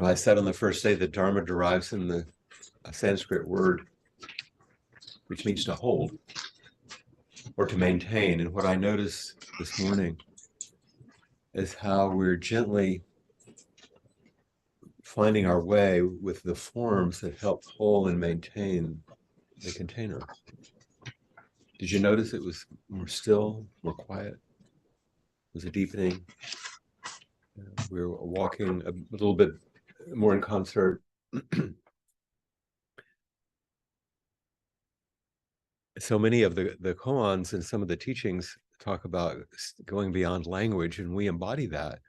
I said on the first day that Dharma derives from the Sanskrit word, which means to hold or to maintain. And what I noticed this morning is how we're gently finding our way with the forms that help hold and maintain the container. Did you notice it was more still, more quiet? It was a deepening. We were walking a little bit more in concert. So many of the koans and some of the teachings talk about going beyond language, and we embody that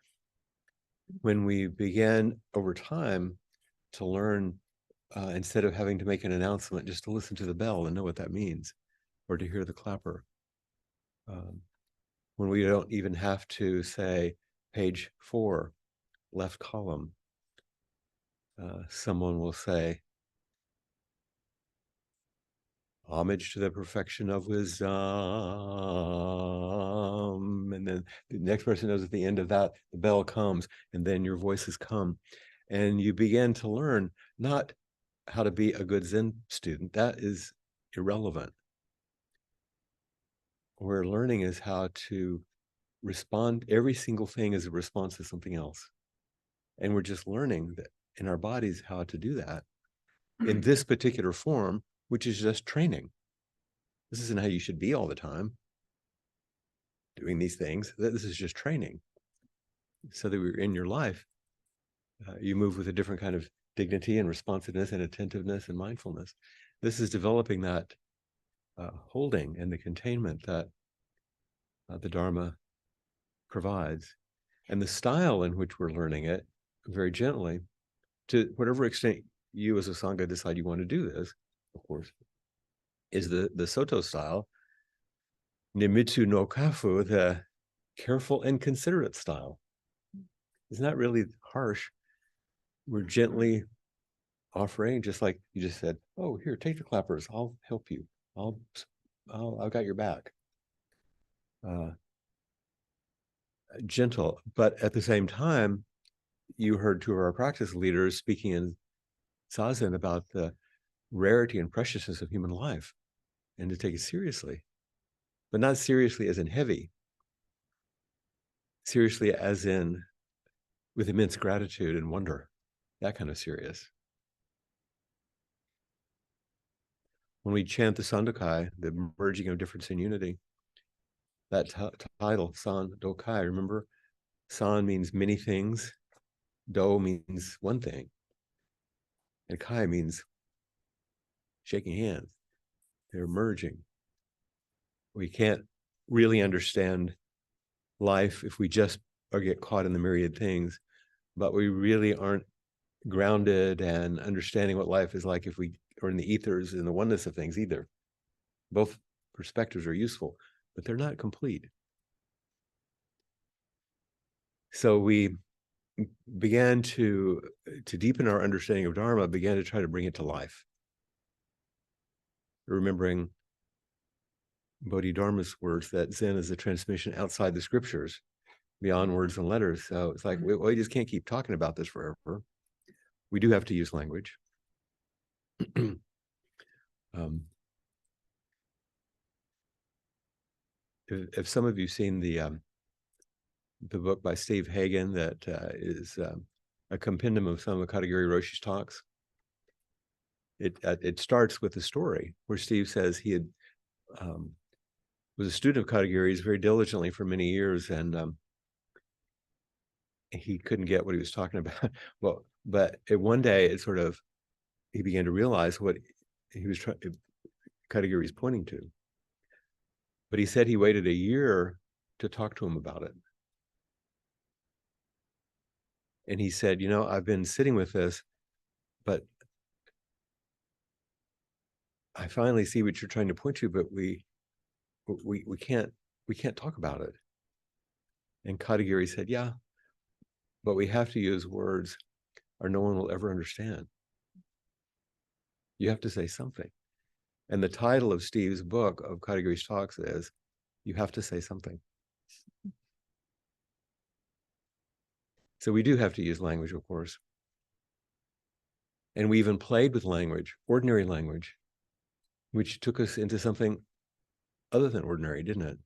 when we began over time to learn, instead of having to make an announcement, just to listen to the bell and know what that means, or to hear the clapper. When we don't even have to say page 4, left column, someone will say, homage to the perfection of wisdom. And then the next person knows at the end of that, the bell comes, and then your voices come. And you begin to learn not how to be a good Zen student. That is irrelevant. What we're learning is how to respond. Every single thing is a response to something else. And we're just learning that in our bodies how to do that in this particular form, which is just training. This isn't how you should be all the time doing these things. This is just training. So that we're in your life, you move with a different kind of dignity and responsiveness and attentiveness and mindfulness. This is developing that holding and the containment that the Dharma provides. And the style in which we're learning it, very gently, to whatever extent you as a Sangha decide you want to do this, of course, is the Soto style, Nimitsu no Kafu, the careful and considerate style. It's not really harsh. We're gently offering, just like you just said, oh, here, take the clappers. I'll help you. I've got your back. Gentle, but at the same time, you heard two of our practice leaders speaking in Zazen about the rarity and preciousness of human life and to take it seriously, but not seriously as in heavy, seriously as in with immense gratitude and wonder, that kind of serious. When we chant the Sandokai, the merging of difference in unity, that title, San Dokai, remember, San means many things, Do means one thing, and Kai means shaking hands. They're merging. We can't really understand life if we just or get caught in the myriad things, but we really aren't grounded and understanding what life is like if we are in the ethers and the oneness of things either. Both perspectives are useful, but they're not complete. So we began to deepen our understanding of Dharma, began to try to bring it to life. Remembering Bodhidharma's words that Zen is a transmission outside the scriptures, beyond words and letters. So it's like, we just can't keep talking about this forever. We do have to use language. If some of you seen the book by Steve Hagen that is a compendium of some of Katagiri Roshi's talks, it starts with a story where Steve says he had was a student of Katagiri's very diligently for many years, and he couldn't get what he was talking about. Well, but one day it sort of, he began to realize what he was trying, Katagiri's pointing to. But he said he waited a year to talk to him about it. And he said, you know, I've been sitting with this, but I finally see what you're trying to point to, but we can't talk about it. And Katagiri said, yeah, but we have to use words or no one will ever understand. You have to say something. And the title of Steve's book of Katagiri's talks is, you have to say something. So we do have to use language, of course. And we even played with language, ordinary language, which took us into something other than ordinary, didn't it?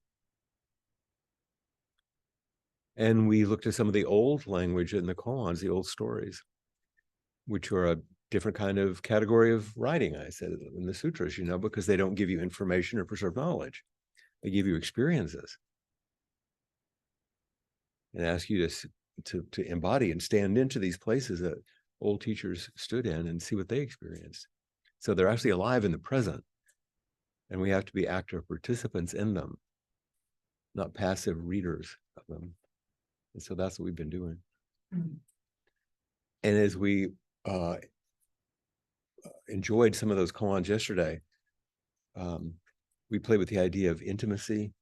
And we looked at some of the old language in the koans, the old stories, which are a different kind of category of writing, I said in the sutras, you know, because they don't give you information or preserve knowledge. They give you experiences and ask you to embody and stand into these places that old teachers stood in and see what they experienced. So they're actually alive in the present, and we have to be active participants in them, not passive readers of them. And so that's what we've been doing. Mm-hmm. And as we enjoyed some of those koans yesterday, we played with the idea of intimacy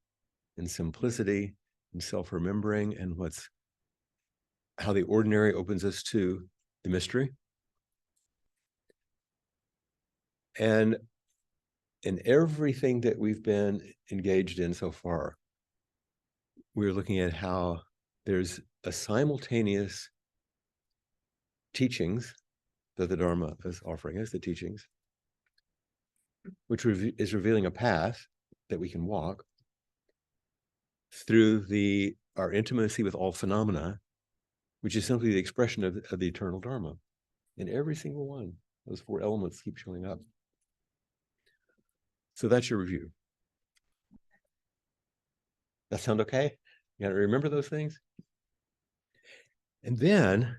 and simplicity and self-remembering, and how the ordinary opens us to the mystery. And in everything that we've been engaged in so far, we're looking at how there's a simultaneous teachings that the Dharma is offering us, the teachings, which is revealing a path that we can walk through our intimacy with all phenomena, which is simply the expression of the eternal Dharma. In every single one, those four elements keep showing up. So that's your review. That sound okay? You gotta remember those things? And then,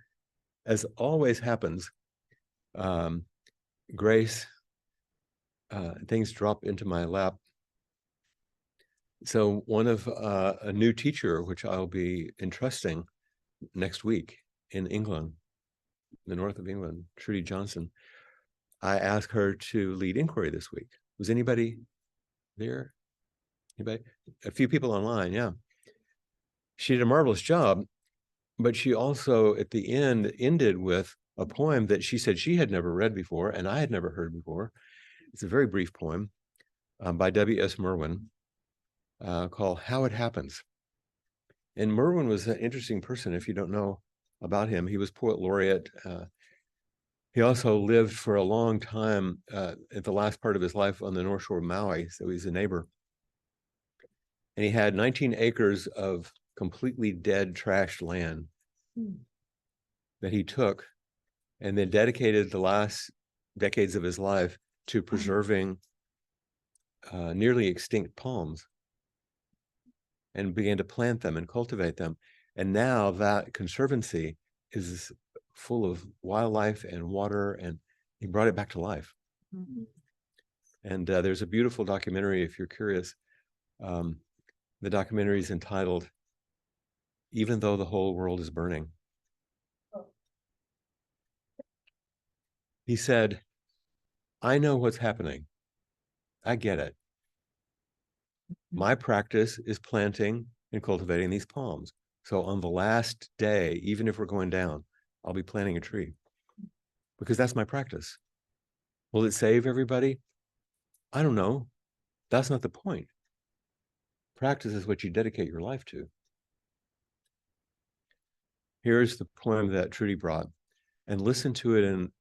as always happens, grace, things drop into my lap. So one of a new teacher, which I'll be entrusting next week in England, the north of England, Trudy Johnson, I asked her to lead inquiry this week. Was anybody there? Anybody? A few people online, yeah. She did a marvelous job, but she also, at the end, ended with a poem that she said she had never read before, and I had never heard before. It's a very brief poem by W.S. Merwin called How It Happens. And Merwin was an interesting person. If you don't know about him, he was poet laureate. He also lived for a long time at the last part of his life on the North Shore of Maui, so he's a neighbor. And he had 19 acres of completely dead, trashed land that he took and then dedicated the last decades of his life to preserving nearly extinct palms, and began to plant them and cultivate them. And now that conservancy is full of wildlife and water, and he brought it back to life. Mm-hmm. And there's a beautiful documentary, if you're curious. The documentary is entitled, Even Though the Whole World is Burning. Oh. He said, I know what's happening. I get it. My practice is planting and cultivating these palms. So on the last day, even if we're going down, I'll be planting a tree because that's my practice. Will it save everybody? I don't know. That's not the point. Practice is what you dedicate your life to. Here's the poem that Trudy brought, and listen to it in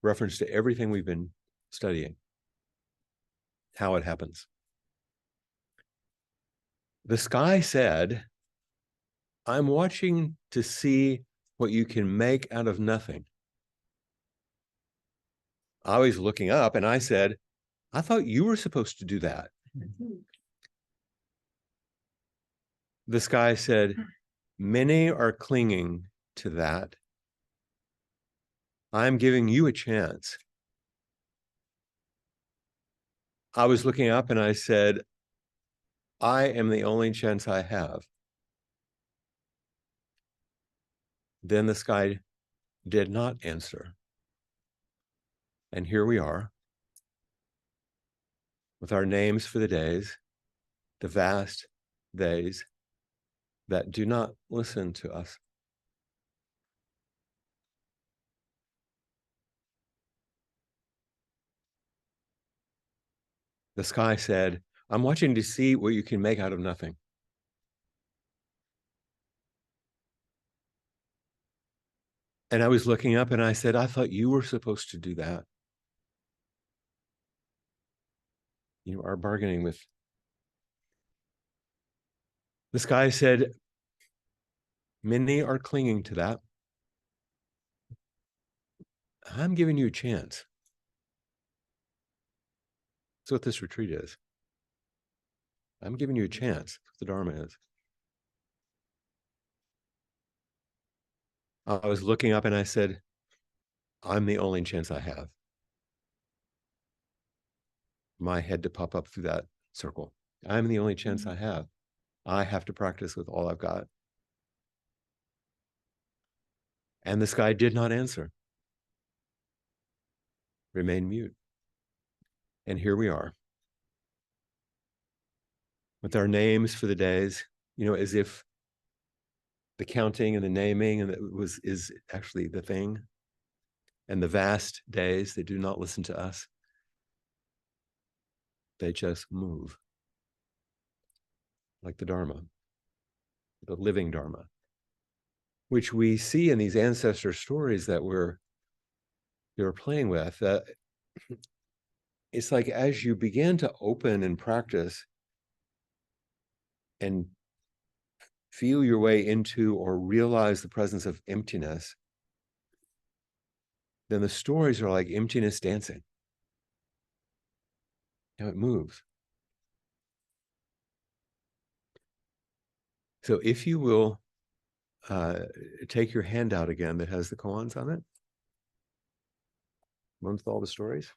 reference to everything we've been studying. How it happens. The sky said, I'm watching to see what you can make out of nothing. I was looking up and I said, I thought you were supposed to do that. The sky said, many are clinging to that. I'm giving you a chance. I was looking up and I said, I am the only chance I have. Then the sky did not answer. And here we are with our names for the days, the vast days that do not listen to us. The sky said, I'm watching to see what you can make out of nothing. And I was looking up and I said, I thought you were supposed to do that. You are bargaining with. This guy said, many are clinging to that. I'm giving you a chance. That's what this retreat is. I'm giving you a chance. That's what the Dharma is. I was looking up and I said, I'm the only chance I have. My head to pop up through that circle. I'm the only chance I have. I have to practice with all I've got. And this guy did not answer. Remain mute. And here we are. With our names for the days, as if the counting and the naming and is actually the thing. And the vast days, they do not listen to us. They just move. Like the Dharma, the living Dharma, which we see in these ancestor stories that we're playing with. It's like as you begin to open and practice and feel your way into or realize the presence of emptiness, then the stories are like emptiness dancing. It moves. So if you will take your handout again that has the koans on it, amongst all the stories.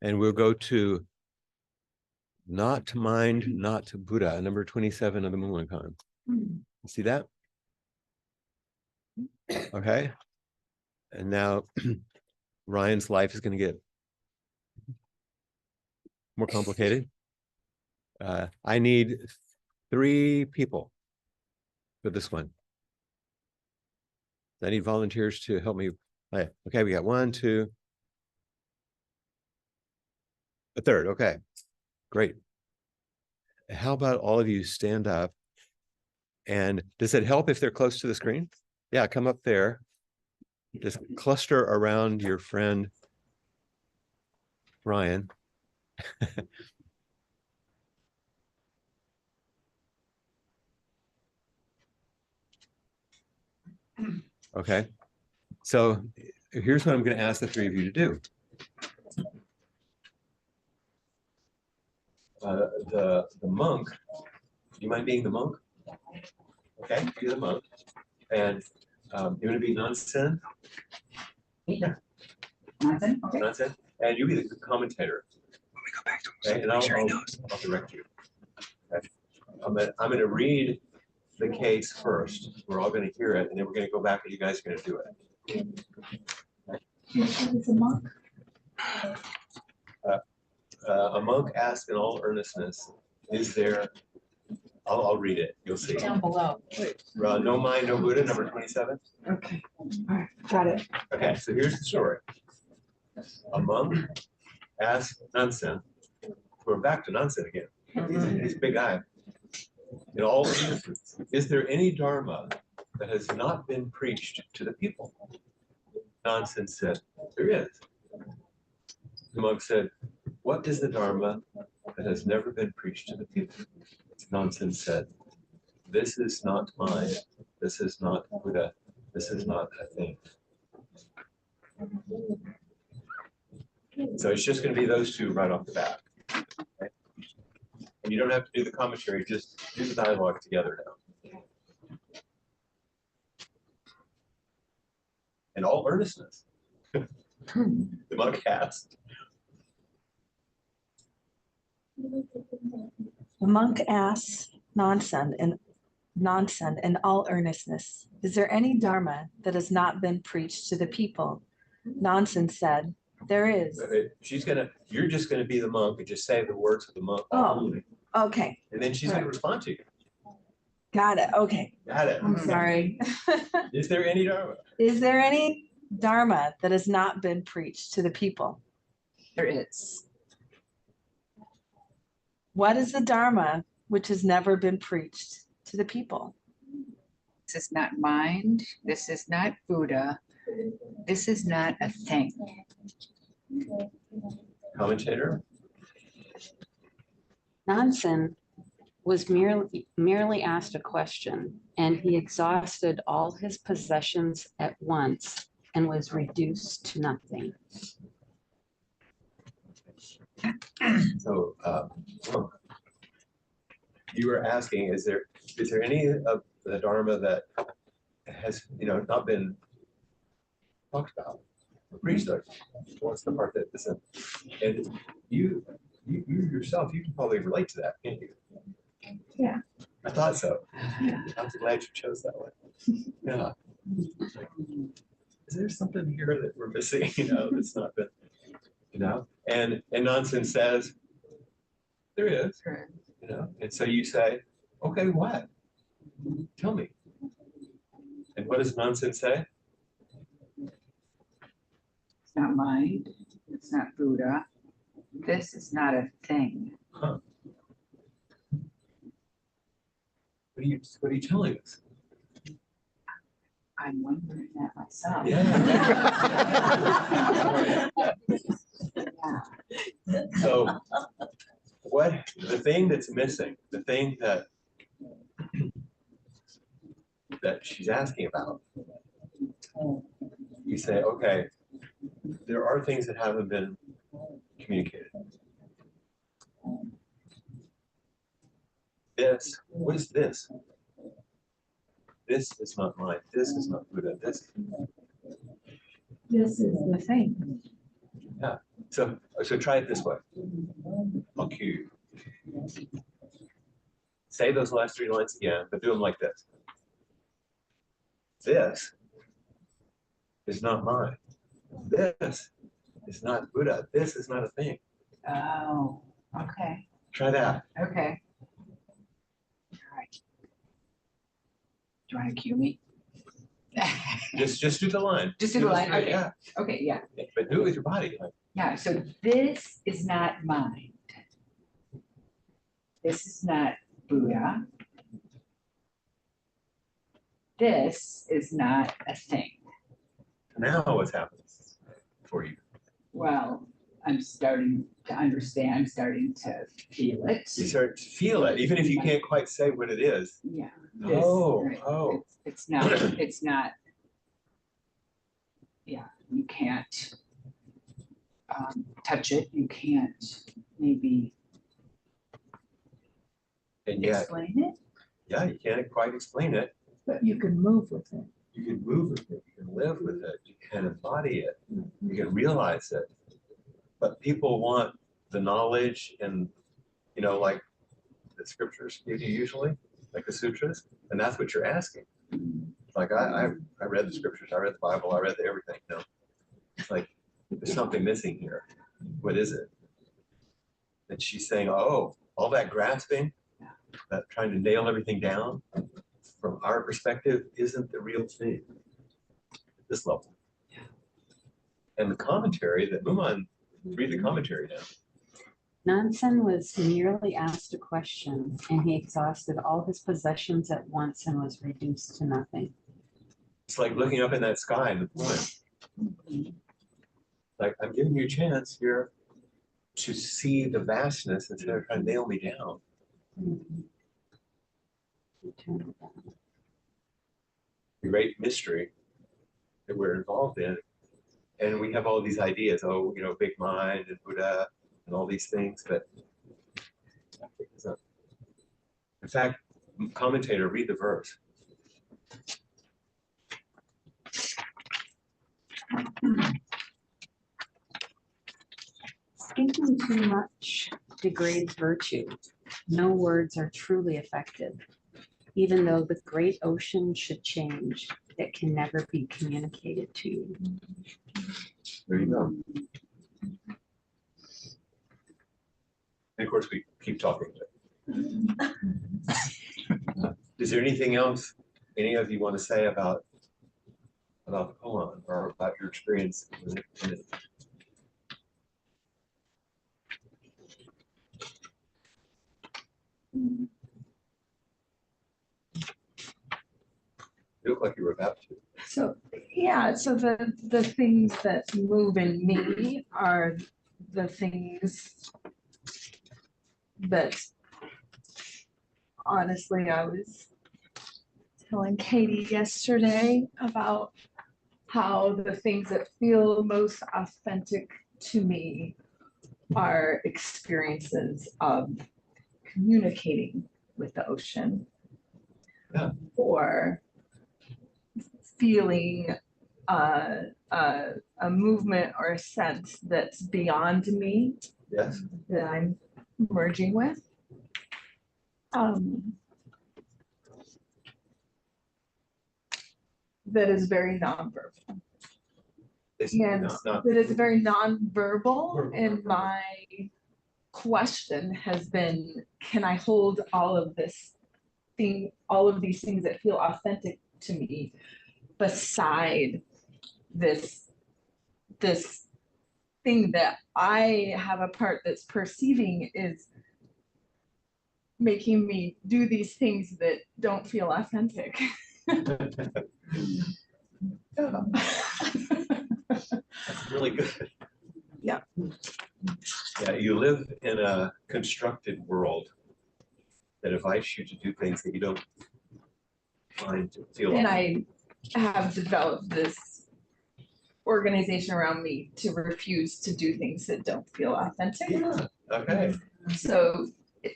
And we'll go to not to mind, not to Buddha, number 27 of the Mulankan. See that? Okay. And now Ryan's life is going to get more complicated. I need 3 people for this one. I need volunteers to help me. Okay, we got 1, 2, a third. Okay, great. How about all of you stand up? And does it help if they're close to the screen? Yeah, come up there. Just cluster around your friend, Ryan. Okay. So here's what I'm going to ask the 3 of you to do. The monk, do you mind being the monk? Okay, be the monk. And you're going to be Nansen? Yeah. Nansen, okay. Nansen. And you be the commentator. When we go back to him, okay? And I'll direct you. Okay. I'm going to read the case first. We're all going to hear it, and then we're going to go back and you guys are going to do it. Is a monk? A monk asked in all earnestness, is there, I'll read it, you'll see. Down below. No mind, no Buddha, number 27. Okay, all right, got it. Okay, so here's the story. A monk asked Nansen, we're back to Nansen again. He's a big guy. In all earnestness, is there any Dharma that has not been preached to the people? Nansen said, there is. The monk said, what is the Dharma that has never been preached to the people? Nansen said, this is not mine. This is not Buddha. This is not a thing. So it's just going to be those 2 right off the bat. Okay? And you don't have to do the commentary, just do the dialogue together now. In all earnestness, the monk asked. The monk asks Nansen in all earnestness, is there any Dharma that has not been preached to the people? Nansen said, there is. You're just gonna be the monk and just say the words of the monk. Oh, okay. And then she's gonna respond to you. Got it, okay. Got it. I'm sorry. Is there any Dharma? Is there any Dharma that has not been preached to the people? There is. What is the Dharma which has never been preached to the people? This is not mind. This is not Buddha. This is not a thing. Commentator? Nansen was merely asked a question, and he exhausted all his possessions at once and was reduced to nothing. So you were asking, is there any of the Dharma that has not been talked about or preached? What's the part that isn't? And you yourself, you can probably relate to that, can't you? Yeah. I thought so. Yeah. I'm glad you chose that one. Yeah. Is there something here that we're missing? That's not been, And nonsense says there is. And so you say, okay, what? Tell me. And what does nonsense say? It's not mind. It's not Buddha. This is not a thing. Huh. What are you telling us? I'm wondering that myself. Yeah. So the thing that's missing, the thing that she's asking about, you say, okay, there are things that haven't been communicated. What is this? This is not mine. This is not Buddha. This This is the thing. Yeah. So try it this way. I'll cue you. Say those last 3 lines again, but do them like this. This is not mine. This is not Buddha. This is not a thing. Oh, okay. Try that. Okay. All right. Do you want to cue me? Just do the line. Just do the line, straight, okay. Yeah. Okay, yeah. But do it with your body. Yeah, so this is not mind. This is not Buddha. This is not a thing. Now what's happening for you? Well, I'm starting to understand. I'm starting to feel it. You start to feel it, even if you can't quite say what it is. Yeah. Oh. It's not. Yeah, you can't touch it. You can't maybe And yet, explain it. yeah, you can't quite explain it. But you can move with it. You can move with it, you can live with it, you can embody it, you can realize it. But people want the knowledge and, like the scriptures give you usually, like the sutras, and that's what you're asking. Like I read the scriptures, I read the Bible, I read everything, It's like, there's something missing here. What is it? And she's saying, oh, all that grasping, that trying to nail everything down, from our perspective, isn't the real thing at this level. And the commentary that Muman, read the commentary now. Nansen was merely asked a question, and he exhausted all his possessions at once and was reduced to nothing. It's like looking up in that sky in the poem. Like, I'm giving you a chance here to see the vastness instead of trying to nail me down. The great mystery that we're involved in. And we have all these ideas, big mind and Buddha and all these things, but in fact, commentator, read the verse. Speaking too much degrades virtue. No words are truly effective. Even though the great ocean should change, it can never be communicated to you. There you go. And of course, we keep talking. Is there anything else any of you want to say about the poem or about your experience with it? like you were about to. So, yeah, so the things that move in me are the things that honestly I was telling Katie yesterday about how the things that feel most authentic to me are experiences of communicating with the ocean. Yeah. Or feeling a movement or a sense that's beyond me Yes. that I'm merging with. That is very nonverbal. And that is very nonverbal. And my question has been, can I hold all of these things that feel authentic to me beside this thing that I have a part that's perceiving is making me do these things that don't feel authentic. That's really good. Yeah. Yeah, you live in a constructed world that invites you to do things that you don't find to feel. And I have developed this organization around me to refuse to do things that don't feel authentic. Yeah, okay. So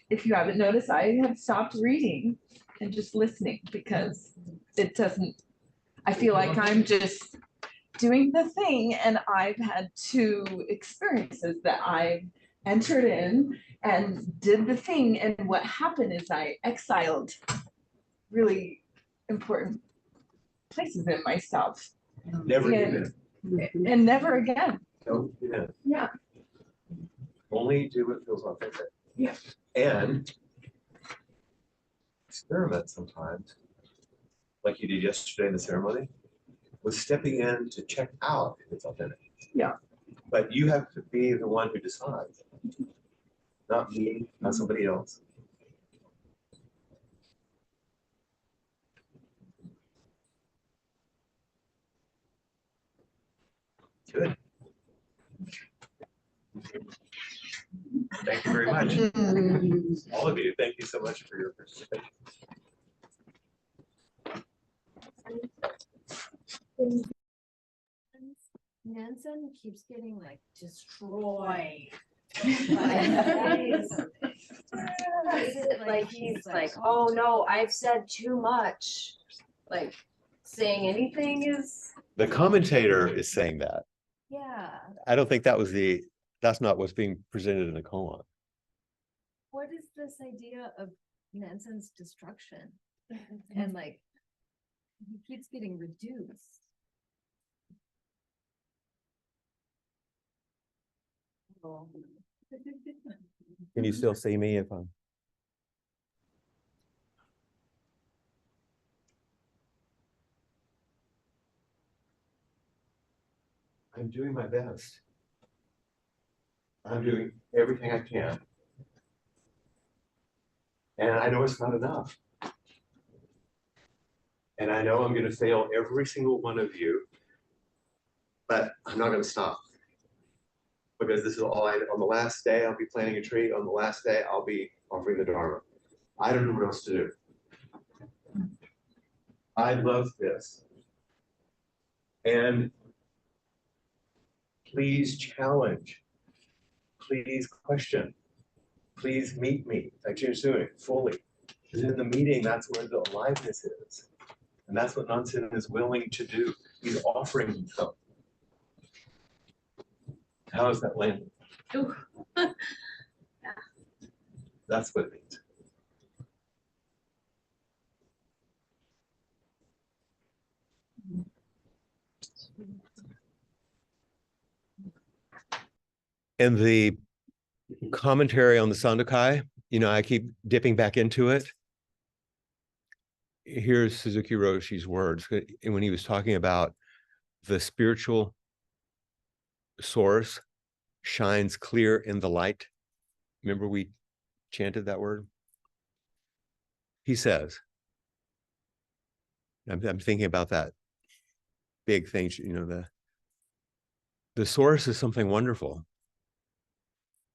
if you haven't noticed, I have stopped reading and just listening because it doesn't, I feel like I'm just doing the thing, and I've had 2 experiences that I entered in and did the thing, and what happened is I exiled really important places in myself. Never And- even. And never again. Don't do that. Yeah. Only do what feels authentic. Yeah. And experiment sometimes, like you did yesterday in the ceremony, with stepping in to check out if it's authentic. Yeah. But you have to be the one who decides, not me, not somebody else. Good. Thank you very much. All of you, thank you so much for your participation. Nansen keeps getting like destroyed. Is it like he's like, oh no, I've said too much? Like saying anything is, The commentator is saying that. Yeah, I don't think that's not what's being presented in the koan. what is this idea of Nansen's destruction? And like, he keeps getting reduced. Oh. Can you still see me if I'm? I'm doing my best. I'm doing everything I can. And I know it's not enough. And I know I'm going to fail every single one of you, but I'm not going to stop. Because this is all on the last day, I'll be planting a tree. On the last day, I'll be offering the Dharma. I don't know what else to do. I love this. And please challenge. Please question. Please meet me, like James doing, fully. Because in the meeting, that's where the aliveness is. And that's what Nansen is willing to do. He's offering himself. How is that landing? That's what it means. And the commentary on the Sandokai, I keep dipping back into it. Here's Suzuki Roshi's words when he was talking about the spiritual source shines clear in the light. Remember we chanted that word? He says, I'm thinking about that big thing, you know, the source is something wonderful,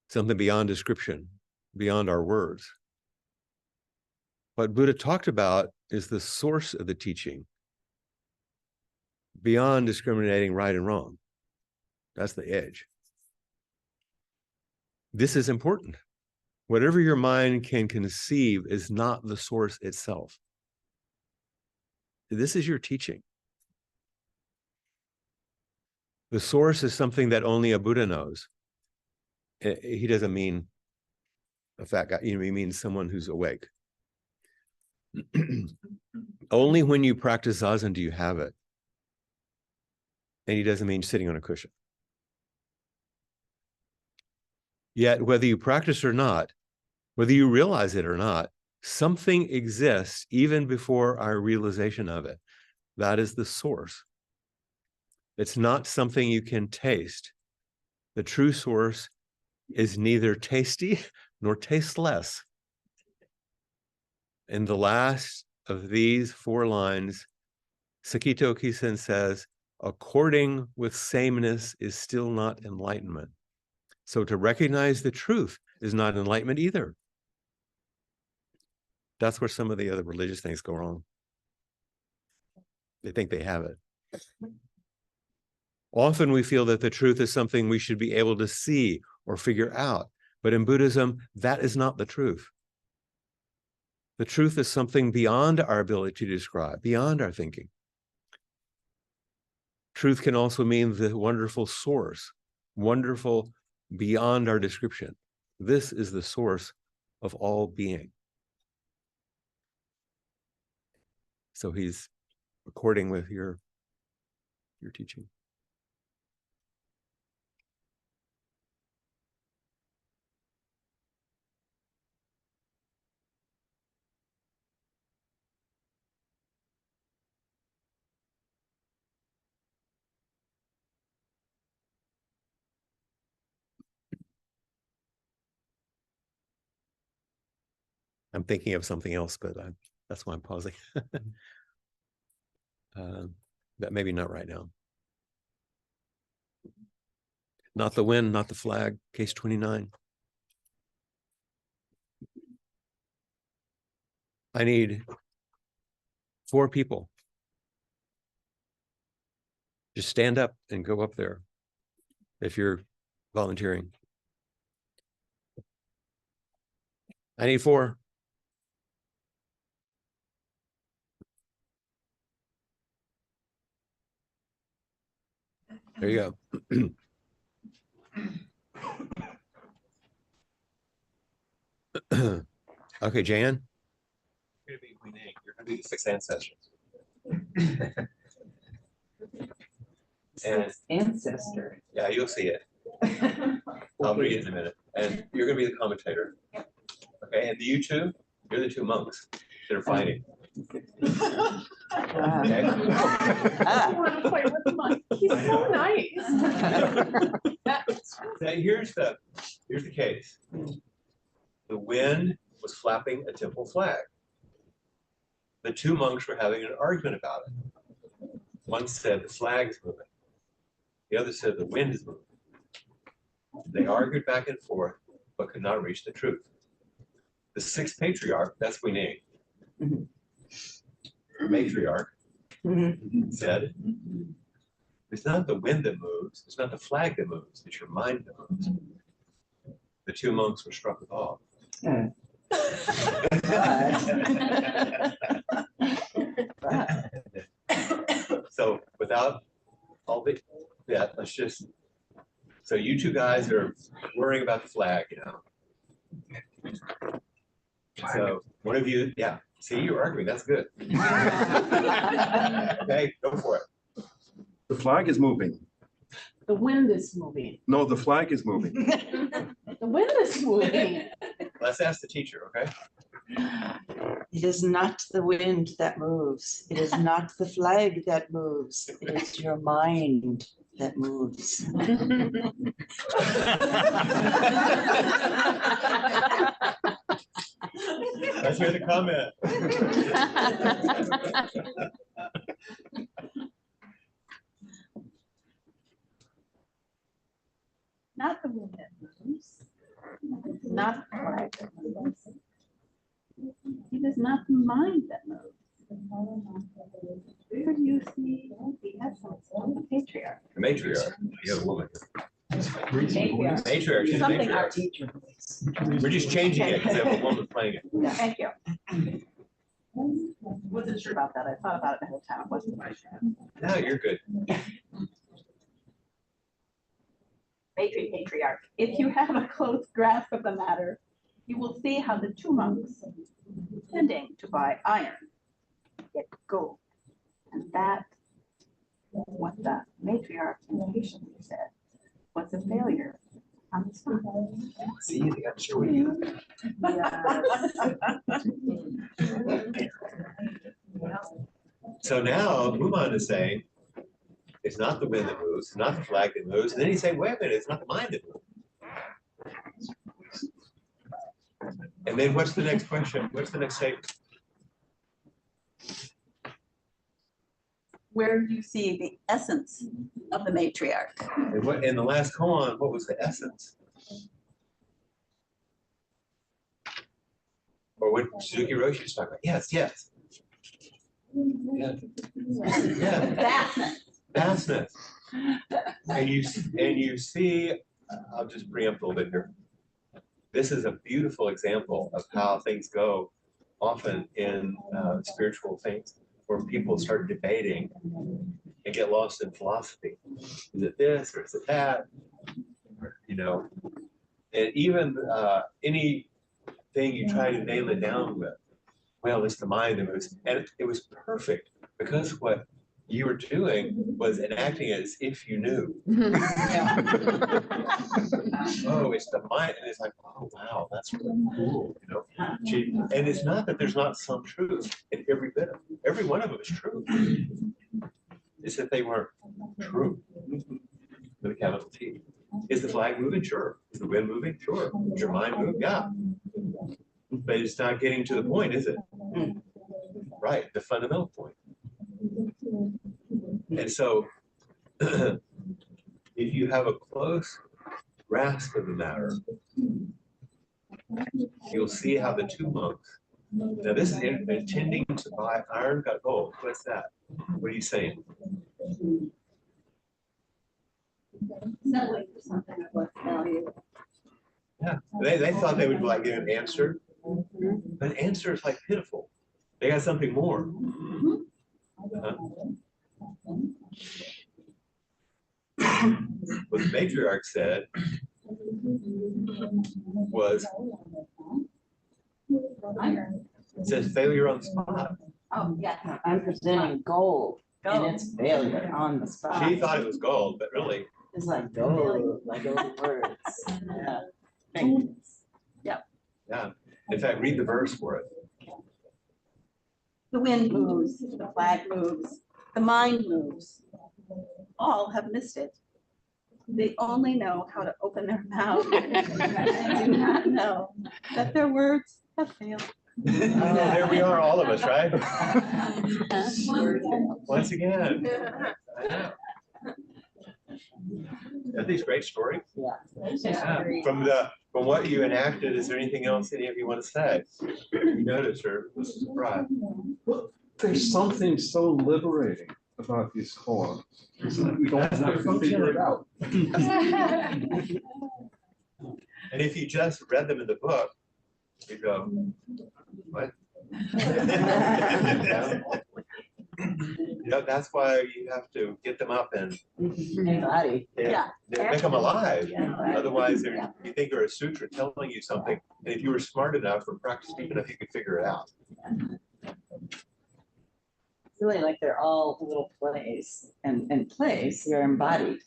something beyond description, beyond our words. What Buddha talked about is the source of the teaching, beyond discriminating right and wrong. That's the edge. This is important. Whatever your mind can conceive is not the source itself. This is your teaching. The source is something that only a Buddha knows. He doesn't mean a fat guy, he means someone who's awake. Only when you practice Zazen do you have it. And he doesn't mean sitting on a cushion. Yet, whether you practice or not, whether you realize it or not, something exists even before our realization of it. That is the source. It's not something you can taste. The true source is neither tasty nor tasteless. In the last of these 4 lines, Sakito Kisen says, according with sameness is still not enlightenment. So to recognize the truth is not enlightenment either. That's where some of the other religious things go wrong. They think they have it. Often we feel that the truth is something we should be able to see or figure out. But in Buddhism, that is not the truth. The truth is something beyond our ability to describe, beyond our thinking. Truth can also mean the wonderful source, wonderful beyond our description. This is the source of all being. So he's according with your teaching. I'm thinking of something else, but that's why I'm pausing. That maybe not right now. Not the wind, not the flag, case 29. I need 4 people. Just stand up and go up there if you're volunteering. I need 4. There you go. Okay, Jan. You're gonna be Queen Egg. You're gonna be the 6 ancestors. And Ancestor. yeah, you'll see it. I'll read it in a minute. And you're gonna be the commentator. Okay, and you 2, you're the 2 monks that are fighting. Okay? I want to play with the monkey. He's so nice. Now here's the case. The wind was flapping a temple flag. The 2 monks were having an argument about it. One said the flag is moving. The other said the wind is moving. They argued back and forth, but could not reach the truth. The 6th patriarch, that's Queen Egg, the matriarch, said, it's not the wind that moves, it's not the flag that moves, it's your mind that moves. The 2 monks were struck with awe. So without all that, let's just, so you 2 guys are worrying about the flag, you know. So one of you, yeah, see, you're arguing, that's good. Okay, go for it. The flag is moving. The wind is moving. No, the flag is moving. The wind is moving. Let's ask the teacher, okay? It is not the wind that moves. It is not the flag that moves. It is your mind that moves. Let's hear the comment. not the wind that moves. It is not the flag that moves. It is not the mind that moves. Where do you see the essence of the patriarch? The matriarch, you have a woman. Matriarch. Matriarch, she's a Something our matriarch. teacher. We're just changing it because they have a woman playing it. Thank you. Wasn't sure about that. I thought about it the whole time. It wasn't quite sure. No, you're good. Patriarch. If you have a close grasp of the matter, you will see how the two monks, intending to buy iron, get gold. And that is what the matriarch impatiently said was a failure on the spot. See, they got to show you. So now Muman is saying, it's not the wind that moves, it's not the flag that moves. And then he's saying, wait a minute, it's not the mind that moves. And then what's the next question? What's the next statement? Where do you see the essence of the matriarch? And what in the last koan, what was the essence? Or what Suzuki Roshi was talking about? Yes, yes. Yeah. Yeah. Vastness. Vastness. And you see, I'll just preempt a little bit here. This is a beautiful example of how things go often in spiritual things, where people start debating and get lost in philosophy. Is it this or is it that? Or, you know, and even anything you try to nail it down with, well, it's the mind that moves. And it was perfect because what you were doing was enacting it as if you knew. Oh, it's the mind. And it's like, oh, wow, that's really cool. You know, and it's not that there's not some truth in every bit of it. Every one of them is true. It's that they weren't true with a capital T. Is the flag moving? Sure. Is the wind moving? Sure. Is your mind moving? Yeah. But it's not getting to the point, is it? Right, the fundamental point. And so, if you have a close grasp of the matter, you'll see how the two monks. Now, this is intending to buy iron, got gold. What's that? What are you saying? Settling for something of less value. Yeah, they thought they would like get an answer, but an answer is like pitiful. They got something more. What the matriarch said was, it says failure on the spot. Oh, yeah. I'm presenting gold and it's failure on the spot. She thought it was gold, but really, It's like gold, like all the words. Yeah. Thank you. yeah. In fact, read the verse for it. The wind moves, the flag moves, the mind moves. All have missed it. They only know how to open their mouth and do not know that their words have failed. Oh, there we are, all of us, right? Once again. I know. Are these great stories? Yeah. From what you enacted, is there anything else any of you want to say? You noticed or was surprised? Well, there's something so liberating about these koans. We don't have to figure it out. And if you just read them in the book, you go, what? You know, that's why you have to get them up and Body. Yeah. make them alive. Yeah. Otherwise, you think they're a sutra telling you something, and if you were smart enough or practiced deep enough, you could figure it out. It's really like they're all little plays, and in plays, you're embodied.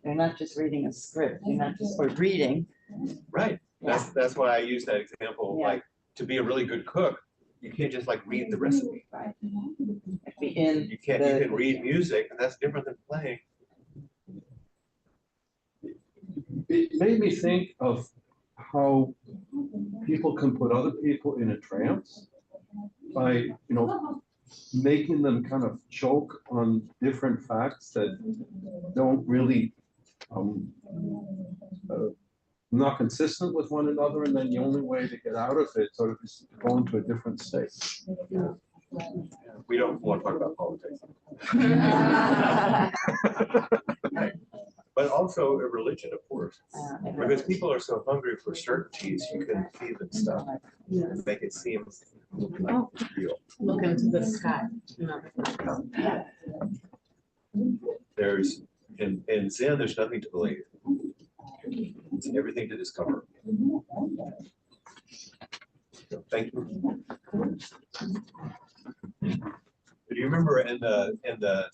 You're not just reading a script, you're not just reading. Right. That's why I use that example. Yeah. Like, to be a really good cook, you can't just like read the recipe. Right. Be in. You can't. You can read music, and that's different than playing. It made me think of how people can put other people in a trance by, making them kind of choke on different facts that don't really um, uh, not consistent with one another, and then the only way to get out of it sort of is to go into a different state. We don't want to talk about politics. But also a religion, of course, because people are so hungry for certainties, you can feed them stuff and make it seem like real. Look into the sky. There's, in Zen, there's nothing to believe. It's everything to discover. So, thank you. Do you remember in the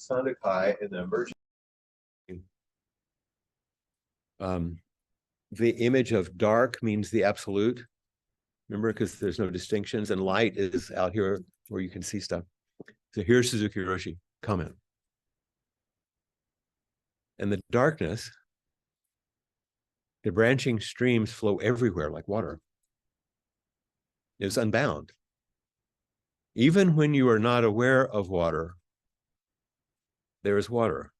Sandakai, in the emergent, the image of dark means the absolute. Remember, because there's no distinctions, and light is out here where you can see stuff. So here's Suzuki Roshi comment. And the darkness, the branching streams flow everywhere like water. It's unbound. Even when you are not aware of water, there is water.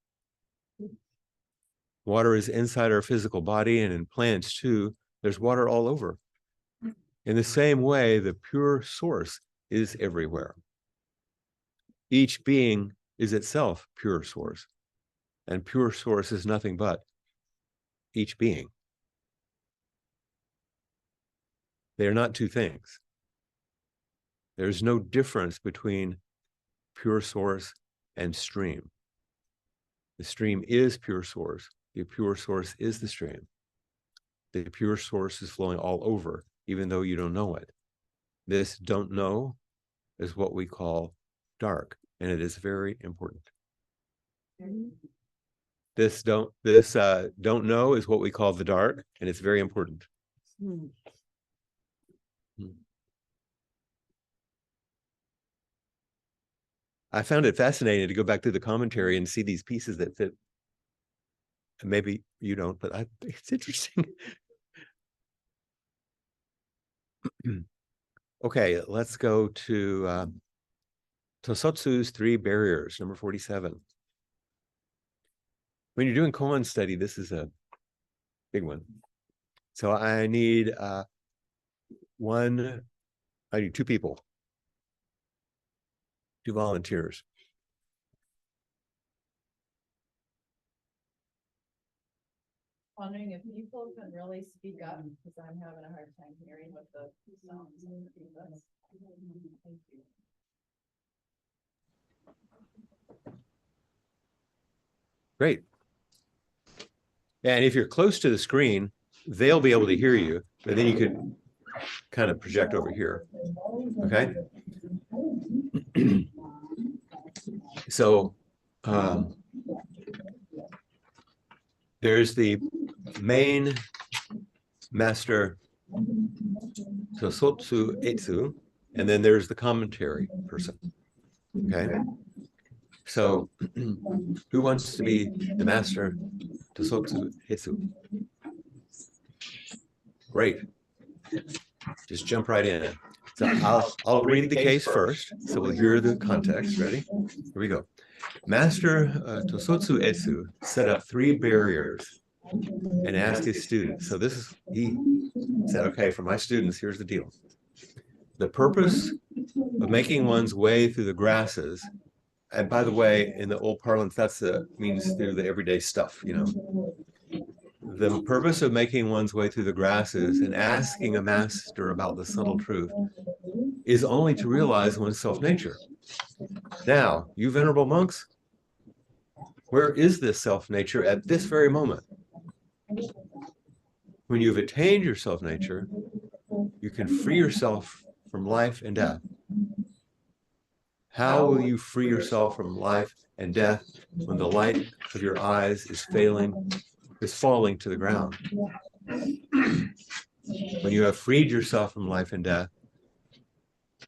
Water is inside our physical body, and in plants too. There's water all over. In the same way, the pure source is everywhere. Each being is itself pure source, and pure source is nothing but each being. They are not two things. There's no difference between pure source and stream. The stream is pure source. The pure source is the stream. The pure source is flowing all over, even though you don't know it. This don't know is what we call dark, and it is very important. This don't know is what we call the dark, and it's very important. I found it fascinating to go back through the commentary and see these pieces that fit. Maybe you don't, but I think it's interesting. Okay, let's go to Tosotsu's 3 barriers, number 47. When you're doing koan study, this is a big one. So I need 2 people, 2 volunteers. Wondering if people can really speak up, because I'm having a hard time hearing what the sounds. Thank you. Great. And if you're close to the screen, they'll be able to hear you, but then you could kind of project over here. Okay. So there's the main master Tosotsu Etsu, and then there's the commentary person. Okay. So who wants to be the master Tosotsu Etsu? Great. Just jump right in. So I'll read the case first, so we'll hear the context. Ready? Here we go. Master Tosotsu Etsu set up 3 barriers and asked his students. So he said, okay, for my students, here's the deal. The purpose of making one's way through the grasses, and by the way, in the old parlance, that's means through the everyday stuff, you know. The purpose of making one's way through the grasses and asking a master about the subtle truth is only to realize one's self-nature. Now, you venerable monks, where is this self-nature at this very moment? When you've attained your self-nature, you can free yourself from life and death. How will you free yourself from life and death when the light of your eyes is falling to the ground? When you have freed yourself from life and death,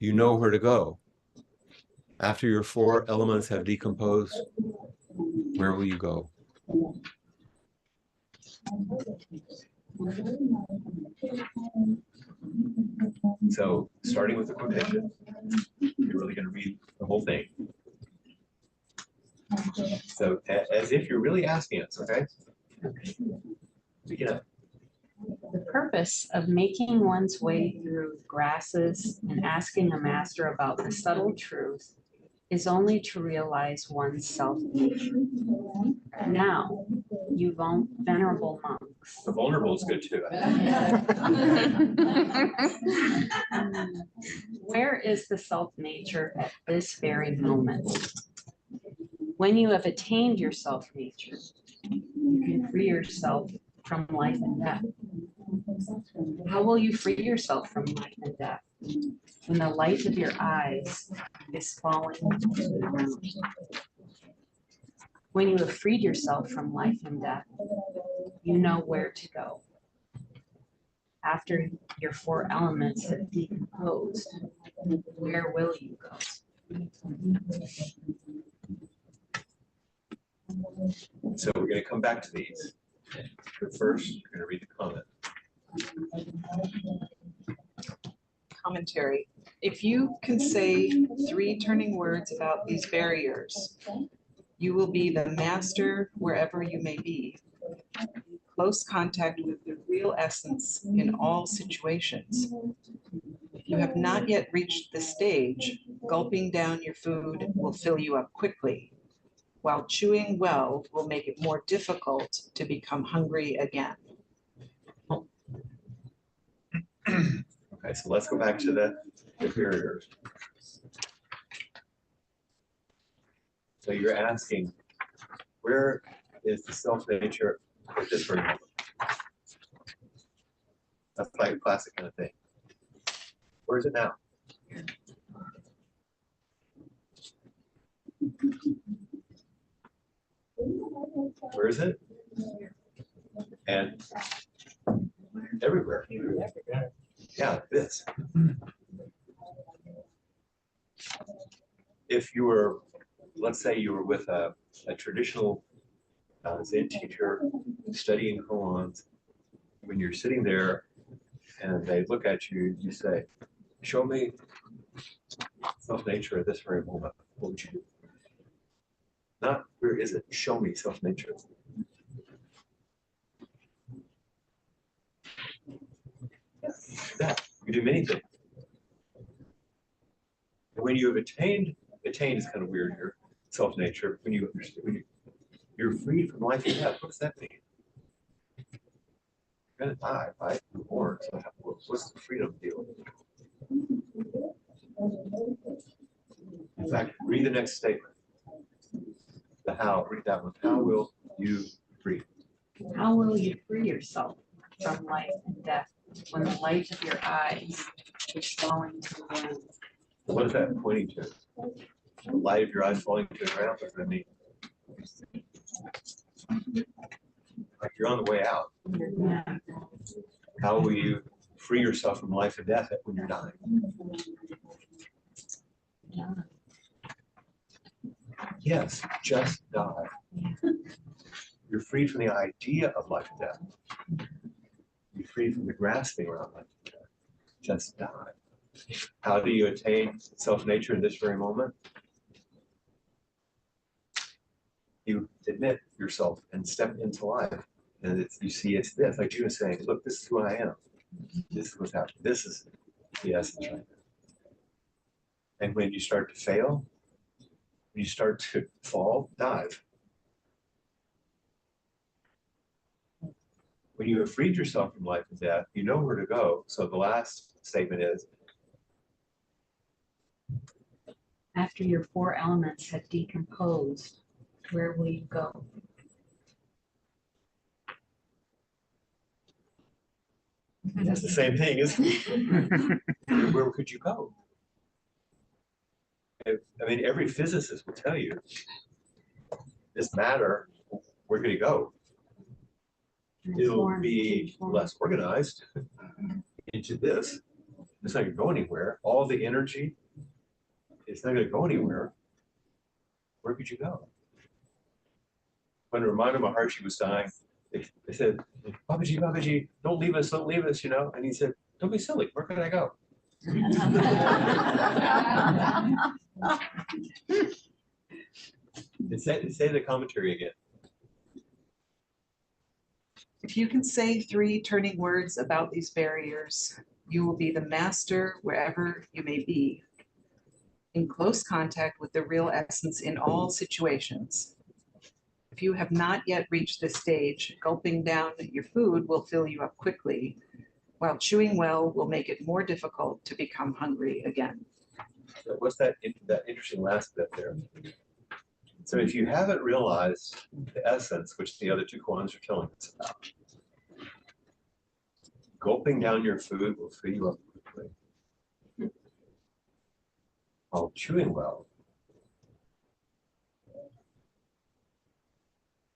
you know where to go. After your 4 elements have decomposed, where will you go? So starting with the quotation, you're really going to read the whole thing. So as if you're really asking us, okay? Yeah. The purpose of making one's way through grasses and asking a master about the subtle truth is only to realize one's self-nature. Now, you venerable monks. The vulnerable is good too. Where is the self-nature at this very moment? When you have attained your self-nature, you can free yourself from life and death. How will you free yourself from life and death? When the light of your eyes is falling to the ground. When you have freed yourself from life and death, you know where to go. After your four elements have decomposed, where will you go? So we're going to come back to these. But first, you're going to read the comment. Commentary. If you can say 3 turning words about these barriers, you will be the master wherever you may be. Close contact with the real essence in all situations. If you have not yet reached this stage, gulping down your food will fill you up quickly, while chewing well will make it more difficult to become hungry again. Okay, so let's go back to the barriers. So you're asking, where is the self-nature at this very moment? That's like a classic kind of thing. Where is it now? Where is it? And everywhere. Yeah, this. If you were, let's say you were with a traditional Zen teacher studying koans, when you're sitting there and they look at you, you say, show me self-nature at this very moment. What would you do? Not where is it? Show me self-nature. That you do many things. And when you have attained is kind of weird here, self-nature, when you understand, you're freed from life and death. What does that mean? You're gonna die, right? You're born. So what's the freedom deal? In fact, read the next statement. The how, read that one. How will you free? How will you free yourself from life and death when the light of your eyes is falling to the ground? What is that pointing to? The light of your eyes falling to the ground, what does that mean? Like you're on the way out. How will you free yourself from life and death when you're dying? Yes, just die. You're freed from the idea of life and death. You're freed from the grasping around life and death. Just die. How do you attain self-nature in this very moment? You admit yourself and step into life. And you see it's this, like you were saying, look, this is who I am. This is what's happening. This is the essence right now. And when you start to fail, when you start to fall, dive. When you have freed yourself from life and death, you know where to go. So the last statement is, After your four elements have decomposed, where will you go? that's the same thing, isn't it? Where could you go? I mean, every physicist will tell you, this matter, where could it go? It'll be less organized into this. It's not going to go anywhere. All the energy, it's not going to go anywhere. Where could you go? When Ramana Maharshi was dying, they said, Babaji, Babaji, don't leave us, you know? And he said, don't be silly, where could I go? Say the commentary again. If you can say 3 turning words about these barriers, you will be the master wherever you may be, in close contact with the real essence in all situations. If you have not yet reached this stage, gulping down your food will fill you up quickly, while chewing well will make it more difficult to become hungry again. So what's that interesting last bit there? So if you haven't realized the essence, which the other 2 koans are telling us about, gulping down your food will fill you up quickly. While chewing well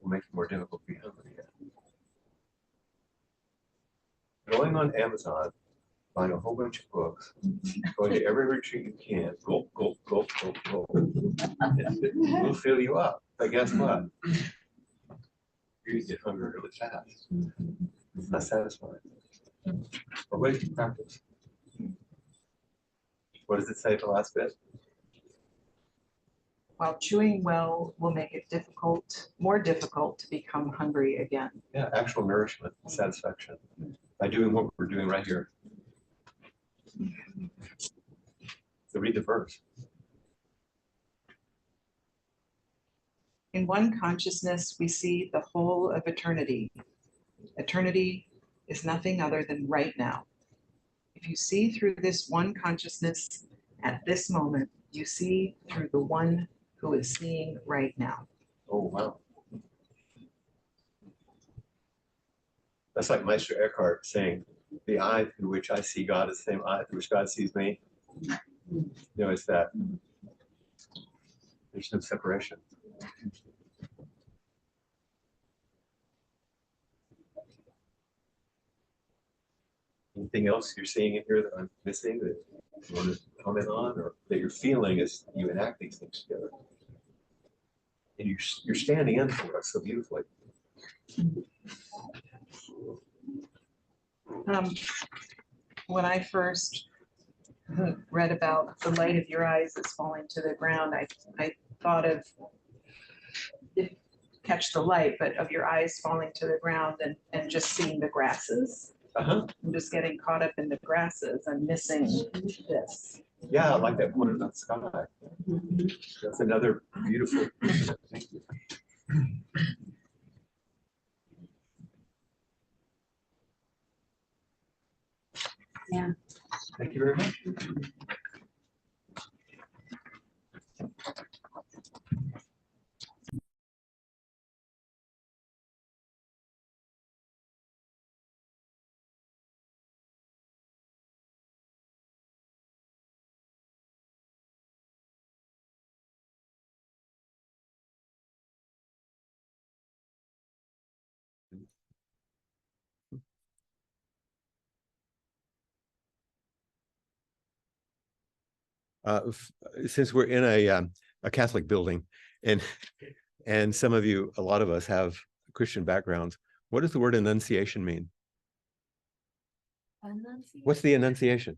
will make it more difficult to be hungry again. Going on Amazon, buying a whole bunch of books, going to every retreat you can, gulp, gulp, gulp, gulp, gulp. It will fill you up. But guess what? You get hungry really fast. It's not satisfying. But what if you practice? What does it say the last bit? While chewing well will make it more difficult to become hungry again. Yeah, actual nourishment, satisfaction, by doing what we're doing right here. So read the verse. In one consciousness, we see the whole of eternity. Eternity is nothing other than right now. If you see through this one consciousness at this moment, you see through the one who is seeing right now. Oh, wow. That's like Meister Eckhart saying, the eye through which I see God is the same eye through which God sees me. You know, it's that there's no separation. Anything else you're seeing in here that I'm missing that you want to comment on, or that you're feeling as you enact these things together? And you're standing in for us so beautifully. When I first read about the light of your eyes is falling to the ground, I thought of catch the light, but of your eyes falling to the ground and just seeing the grasses. Uh-huh. I'm just getting caught up in the grasses and missing this. Yeah, I like that point about the sky. That's another beautiful. Thank you. Yeah. Thank you very much. Since we're in a Catholic building, and some of you, a lot of us have Christian backgrounds, what does the word enunciation mean? What's the enunciation?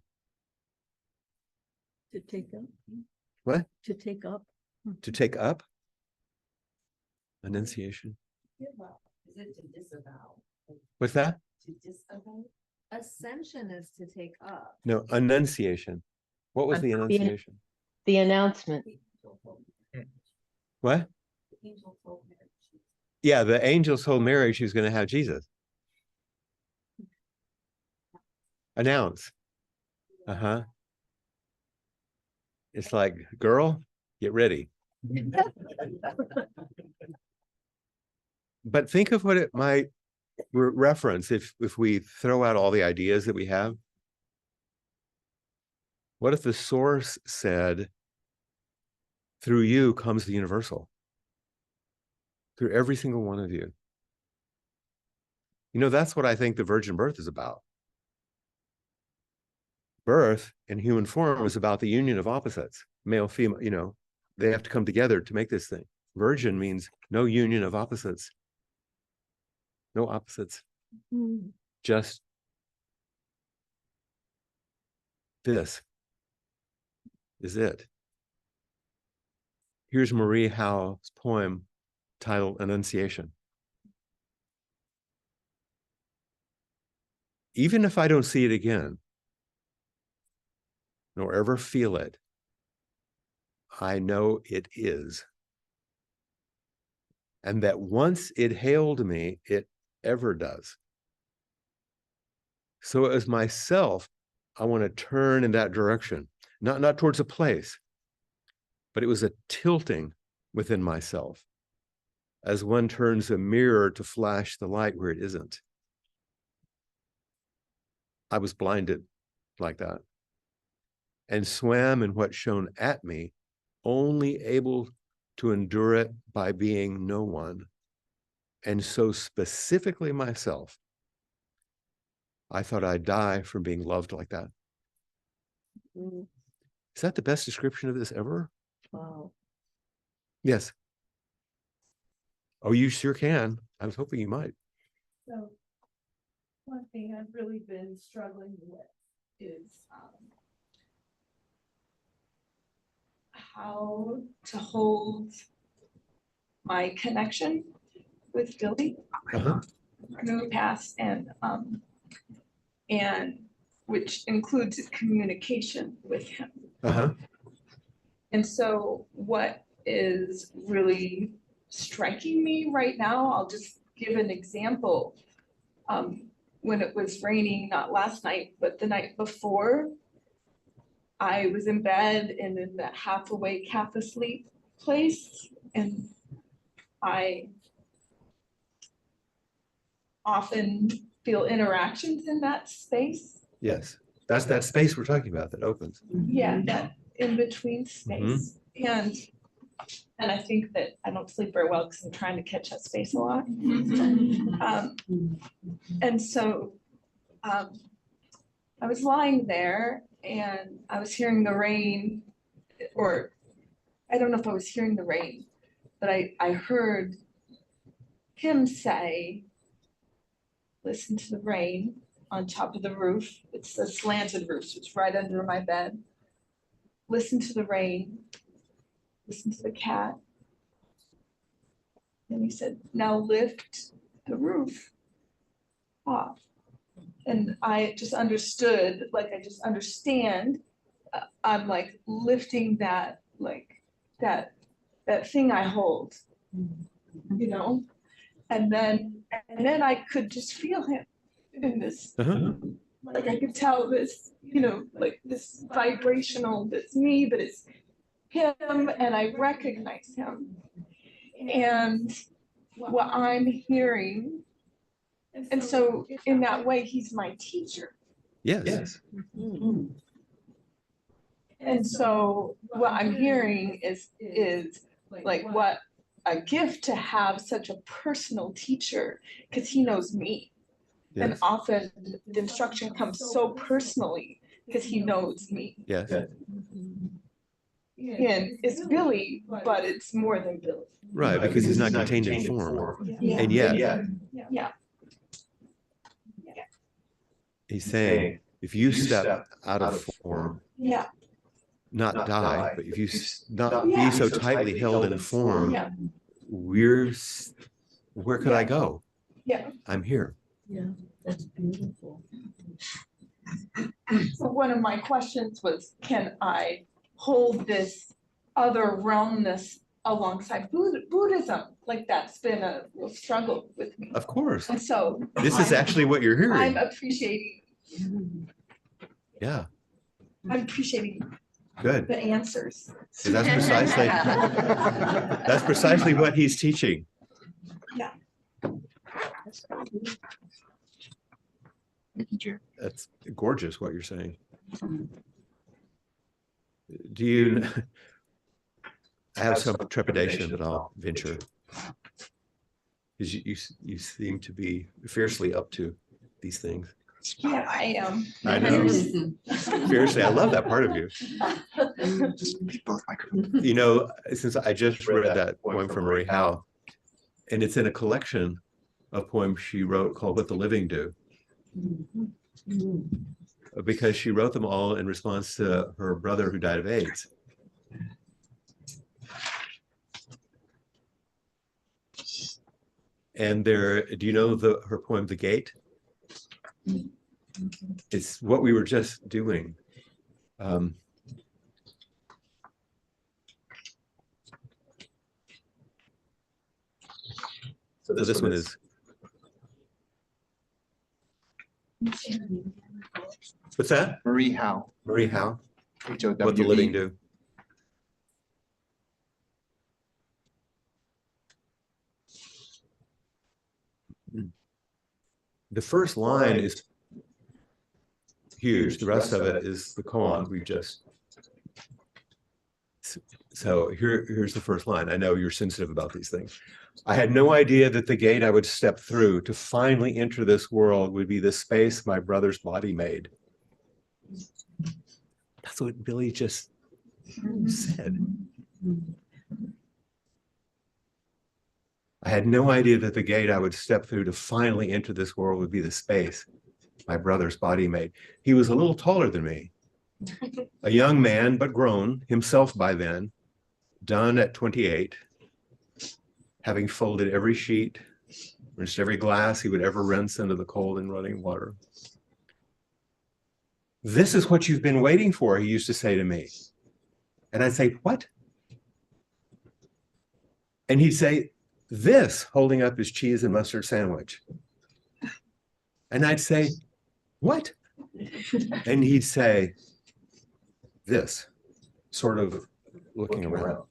To take up. What? To take up. To take up? Enunciation. Is it to disavow? What's that? To disavow? Ascension is to take up. No, enunciation. What was the enunciation? The announcement. What? The angel told Mary. Yeah, the angels told Mary she was going to have Jesus. Announce. Uh-huh. It's like, girl, get ready. But think of what it might reference if we throw out all the ideas that we have. What if the source said, through you comes the universal? Through every single one of you. You know, that's what I think the virgin birth is about. Birth in human form is about the union of opposites, male, female, you know, they have to come together to make this thing. Virgin means no union of opposites. No opposites. Just this is it. Here's Marie Howe's poem titled Annunciation. even if I don't see it again, nor ever feel it, I know it is. And that once it hailed me, it ever does. So as myself, I want to turn in that direction, not towards a place, but it was a tilting within myself as one turns a mirror to flash the light where it isn't. I was blinded like that and swam in what shone at me, only able to endure it by being no one. And so specifically myself, I thought I'd die from being loved like that. Mm, Is that the best description of this ever? wow. Yes. Oh, you sure can. I was hoping you might. So one thing I've really been struggling with is how to hold my connection with Billy Uh-huh. through the past and which includes communication with him. Uh-huh. And so what is really striking me right now, I'll just give an example. When it was raining, not last night, but the night before, I was in bed and in that half awake, half asleep place. And I often feel interactions in that space. Yes. That's that space we're talking about that opens. Yeah, that in between space. And I think that I don't sleep very well because I'm trying to catch that space a lot. And so I was lying there and I was hearing the rain, or I don't know if I was hearing the rain, but I heard him say, listen to the rain on top of the roof. It's a slanted roof, so it's right under my bed. Listen to the rain. Listen to the cat. And he said, now lift the roof off. And I just understood, like I just understand. I'm like lifting that, like that thing I hold, you know? And then I could just feel him in this, Uh-huh. like I could tell this, you know, like this vibrational, that's me, but it's him, and I recognize him. And what I'm hearing, and so in that way, he's my teacher. Yes. Mm, And so what I'm hearing is like what a gift to have such a personal teacher, because he knows me. And Yes. often the instruction comes so personally because he knows me. Yes. And it's Billy, but it's more than Billy. Right, because he's not contained in form. Yeah. And yet Yeah. he's saying, if you step out of form, Yeah. not die, but if you not Yeah. be so tightly held in form, Yeah. where could I go? Yeah. I'm here. yeah, that's beautiful. So one of my questions was, can I hold this other realmness alongside Buddhism? Like that's been a real struggle with me. Of course. And so This is actually what you're I'm hearing. appreciating, Yeah, I'm appreciating good. the answers. 'Cause that's precisely what he's teaching. That's gorgeous what you're saying. Do you, I have some trepidation, but I'll venture. Because you seem to be fiercely up to these things. Yeah, I am. I know. Fiercely, I love that part of you. You know, since I just read that poem from Marie Howe, and it's in a collection of poems she wrote called What the Living Do. Because she wrote them all in response to her brother who died of AIDS. And there, do you know her poem, The Gate? It's what we were just doing. So So this one is, what's that? Marie Howe, Marie Howe, H-O-W-E. What the Living Do. The first line is huge. The rest of it is the koan we've just. So here's the first line. I know you're sensitive about these things. I had no idea that the gate I would step through to finally enter this world would be the space my brother's body made. That's what Billy just said. I had no idea that the gate I would step through to finally enter this world would be the space my brother's body made. He was a little taller than me, a young man, but grown himself by then, done at 28, having folded every sheet, rinsed every glass he would ever rinse into the cold and running water. This is what you've been waiting for, he used to say to me. And I'd say, what? And he'd say, this, holding up his cheese and mustard sandwich. And I'd say, what? And he'd say, this, sort of looking around.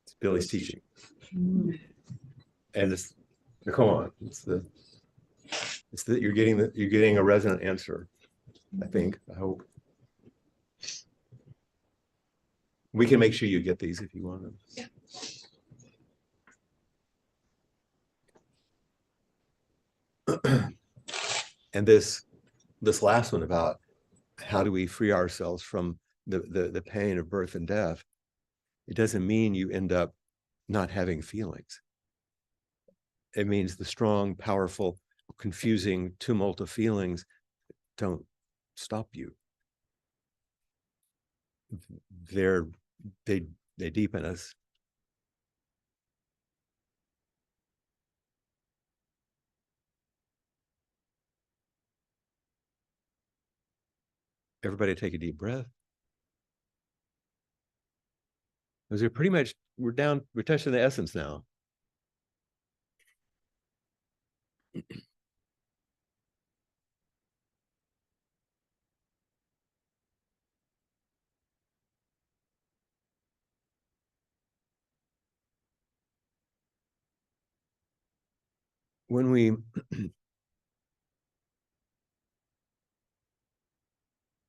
It's Billy's teaching. And it's the koan. It's that you're getting a resonant answer, I think, I hope. We can make sure you get these if you want them. And this last one about how do we free ourselves from the pain of birth and death, it doesn't mean you end up not having feelings. It means the strong, powerful, confusing tumult of feelings don't stop you. They deepen us. Everybody take a deep breath. Because we're pretty much, we're touching the essence now. When we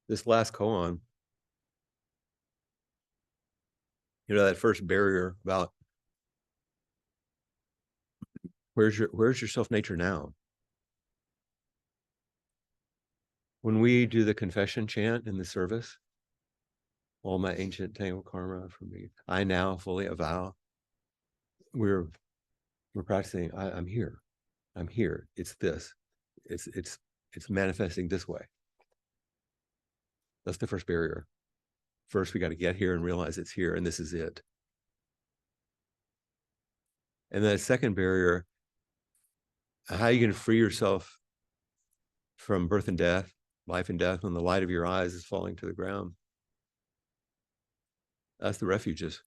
this last koan, that first barrier about where's your self-nature now? When we do the confession chant in the service, all my ancient tangled karma for me, I now fully avow. We're practicing. I'm here. I'm here. It's this. It's manifesting this way. That's the first barrier. First, we got to get here and realize it's here, and this is it. And then the second barrier, how you can free yourself from birth and death, life and death, when the light of your eyes is falling to the ground. That's the refuges.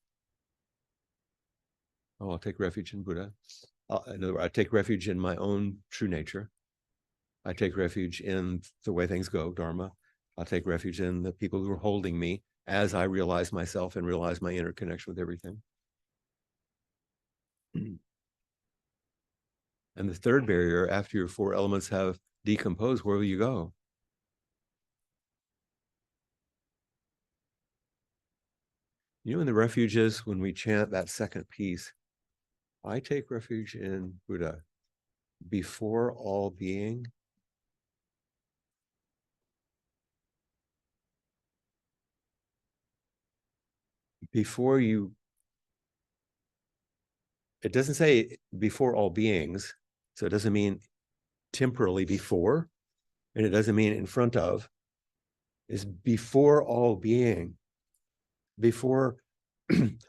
Oh, I'll take refuge in Buddha. In other words, I take refuge in my own true nature. I take refuge in the way things go, Dharma. I'll take refuge in the people who are holding me as I realize myself and realize my interconnection with everything. And the third barrier, after your four elements have decomposed, where will you go? In the refuges, when we chant that second piece, I take refuge in Buddha, before all being. Before you, it doesn't say before all beings, so it doesn't mean temporally before, and it doesn't mean in front of. Is before all being, before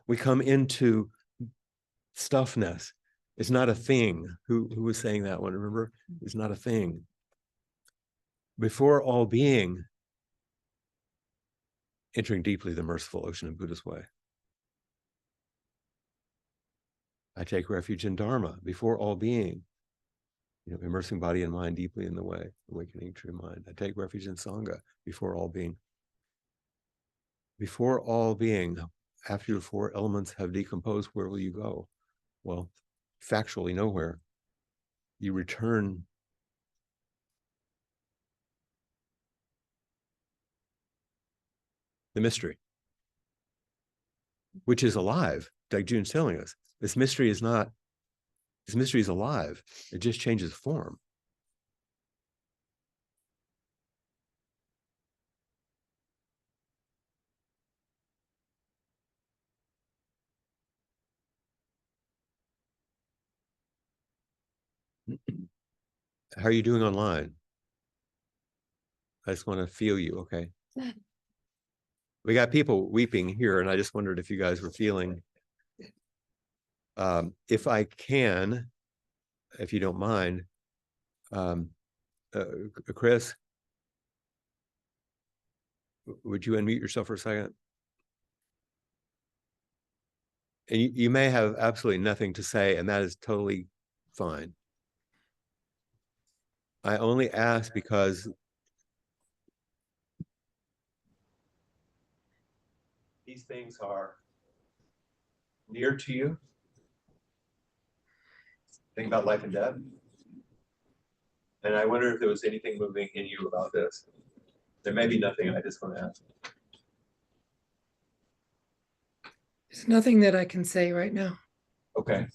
we come into stuffness. It's not a thing. Who was saying that one? Remember? It's not a thing. Before all being, entering deeply the merciful ocean of Buddha's way. I take refuge in Dharma, before all being, immersing body and mind deeply in the way, awakening true mind. I take refuge in Sangha, before all being. Before all being, after the four elements have decomposed, where will you go? Well, factually, nowhere. You return the mystery, which is alive, like June's telling us. This mystery is alive. It just changes form. How are you doing online? I just want to feel you, okay? We got people weeping here, and I just wondered if you guys were feeling. If I can, if you don't mind, Chris, would you unmute yourself for a second? And you may have absolutely nothing to say, and that is totally fine. I only ask because these things are near to you. Think about life and death. And I wonder if there was anything moving in you about this. There may be nothing. I just want to ask. There's nothing that I can say right now. Okay.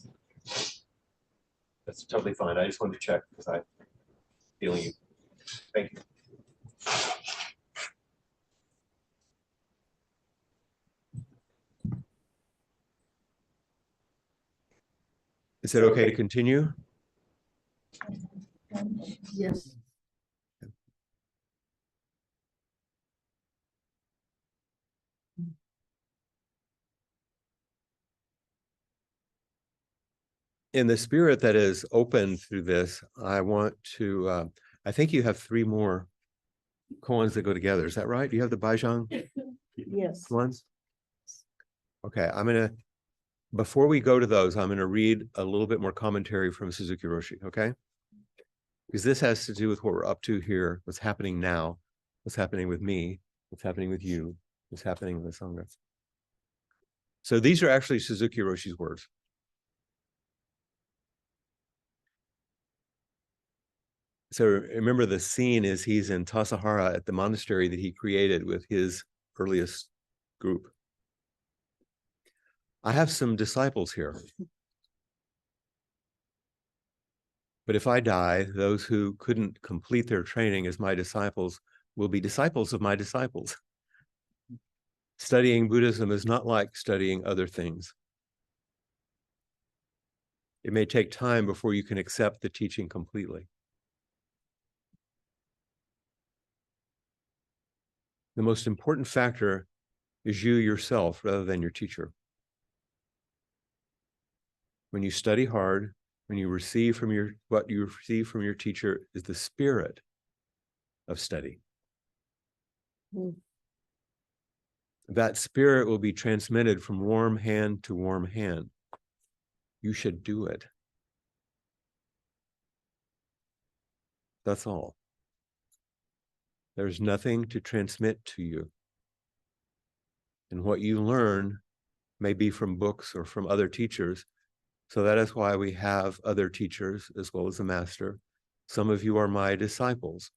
That's totally fine. I just wanted to check because I'm feeling you. Thank you. Is it okay to continue? Yes. In the spirit that is open through this, I want to, I think you have 3 more koans that go together. Is that right? Do you have the Baizhang Yes. ones? Okay, before we go to those, I'm going to read a little bit more commentary from Suzuki Roshi, okay? Because this has to do with what we're up to here, what's happening now, what's happening with me, what's happening with you, what's happening with the Sangha. So these are actually Suzuki Roshi's words. So remember, the scene is he's in Tassajara at the monastery that he created with his earliest group. I have some disciples here. But if I die, those who couldn't complete their training as my disciples will be disciples of my disciples. Studying Buddhism is not like studying other things. It may take time before you can accept the teaching completely. The most important factor is you yourself rather than your teacher. When you study hard, when you receive from what you receive from your teacher is the spirit of study. That spirit will be transmitted from warm hand to warm hand. You should do it. That's all. There's nothing to transmit to you. And what you learn may be from books or from other teachers. So that is why we have other teachers as well as the master. Some of you are my disciples.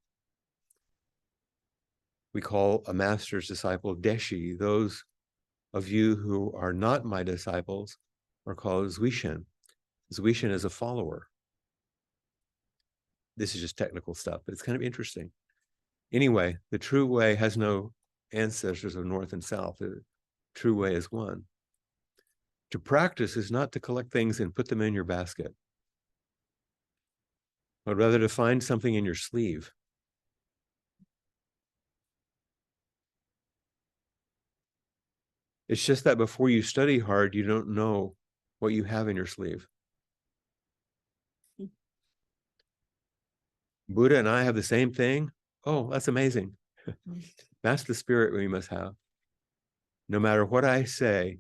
We call a master's disciple Deshi. Those of you who are not my disciples are called Zuishin. Zuishin is a follower. This is just technical stuff, but it's kind of interesting. Anyway, the true way has no ancestors of north and south. The true way is one. To practice is not to collect things and put them in your basket, but rather to find something in your sleeve. It's just that before you study hard, you don't know what you have in your sleeve. Buddha and I have the same thing. Oh, that's amazing. That's the spirit we must have. No matter what I say,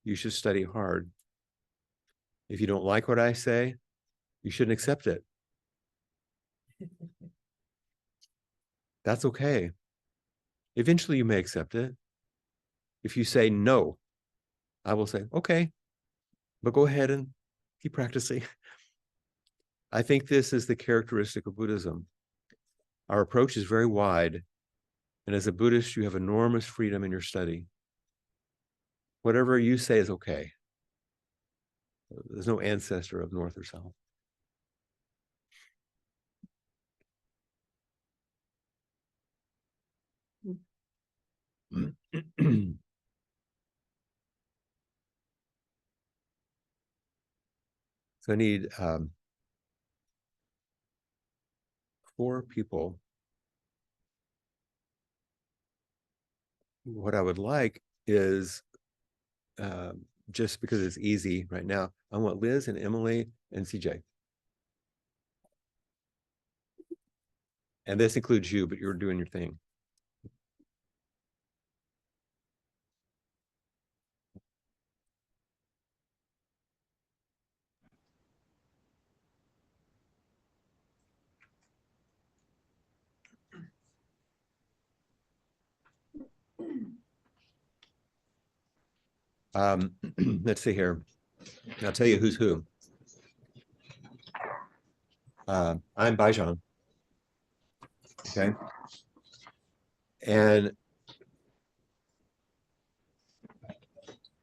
you should study hard. If you don't like what I say, you shouldn't accept it. That's okay. Eventually you may accept it. If you say no, I will say, okay, but go ahead and keep practicing. I think this is the characteristic of Buddhism. Our approach is very wide. And as a Buddhist, you have enormous freedom in your study. Whatever you say is okay. There's no ancestor of North or South. So I need 4 people. What I would like is, just because it's easy right now, I want Liz and Emily and CJ. And this includes you, but you're doing your thing. Let's see here. I'll tell you who's who. I'm Baijan. Okay. And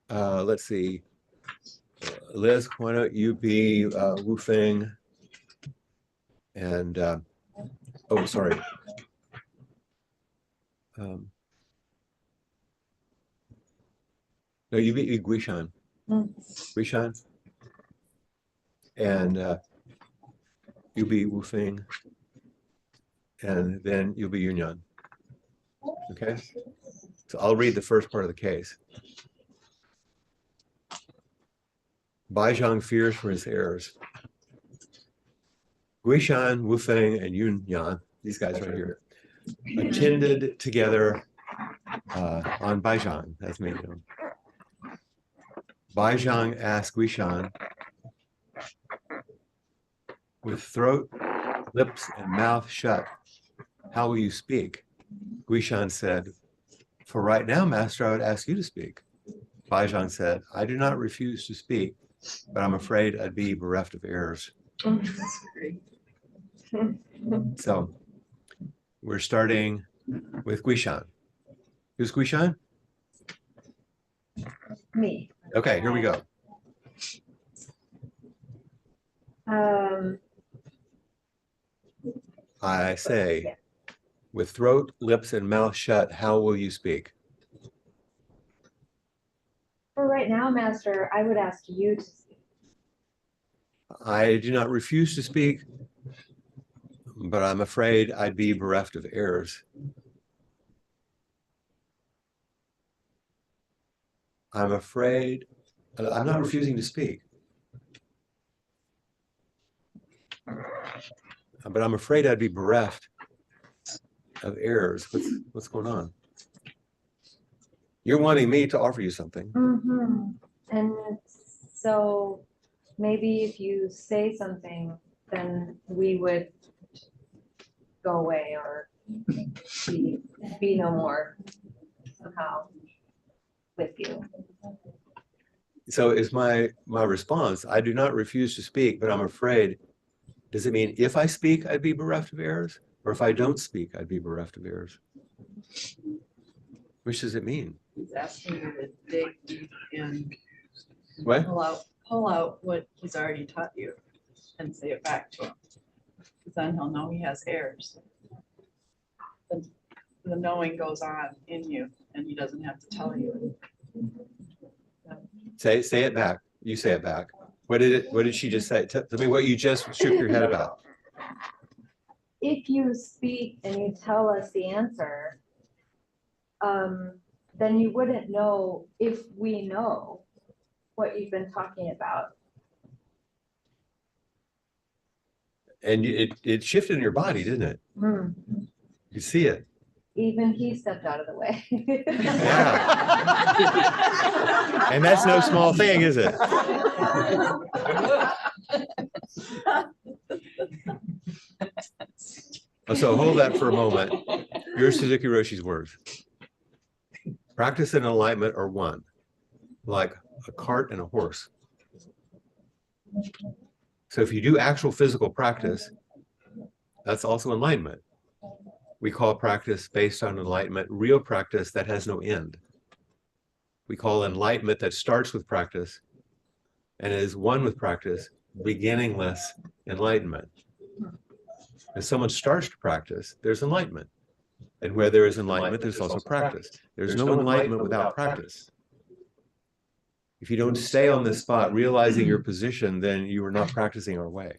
let's see. Liz, why don't you be Wu Feng? And oh, sorry. No, you be Guishan. Guishan. And you'll be Wu Feng. And then you'll be Yunyan. Okay. So I'll read the first part of the case. Baizhang fears for his heirs. Guishan, Wu Feng, and Yunyan, these guys right here, attended together on Baizhang. That's me. You know. Baizhang asked Guishan, with throat, lips, and mouth shut, how will you speak? Guishan said, for right now, master, I would ask you to speak. Baizhang said, I do not refuse to speak, but I'm afraid I'd be bereft of heirs. That's great. So we're starting with Guishan. Who's Guishan? Me. Okay, here we go. I say, with throat, lips, and mouth shut, how will you speak? For right now, master, I would ask you to speak. I do not refuse to speak, but I'm afraid I'd be bereft of heirs. I'm afraid, I'm not refusing to speak, but I'm afraid I'd be bereft of heirs. What's going on? You're wanting me to offer you something. And so maybe if you say something, then we would go away or be no more somehow with you. So is my response, I do not refuse to speak, but I'm afraid, does it mean if I speak, I'd be bereft of heirs? Or if I don't speak, I'd be bereft of heirs? Which does it mean? He's asking you to dig deep and What? pull out what he's already taught you and say it back to him. Because then he'll know he has heirs. The knowing goes on in you and he doesn't have to tell you. Say it back. You say it back. What did she just say? Tell me what you just shook your head about. If you speak and you tell us the answer, then you wouldn't know if we know, what you've been talking about. And it shifted in your body, didn't it? You see it. Even he stepped out of the way. And that's no small thing, is it? So hold that for a moment. Here's Suzuki Roshi's words. Practice and alignment are one, like a cart and a horse. So if you do actual physical practice, that's also enlightenment. We call practice based on enlightenment real practice that has no end. We call enlightenment that starts with practice and is one with practice, beginningless enlightenment. If someone starts to practice, there's enlightenment. And where there is enlightenment, there's also practice. There's no enlightenment without practice. If you don't stay on this spot, realizing your position, then you are not practicing our way.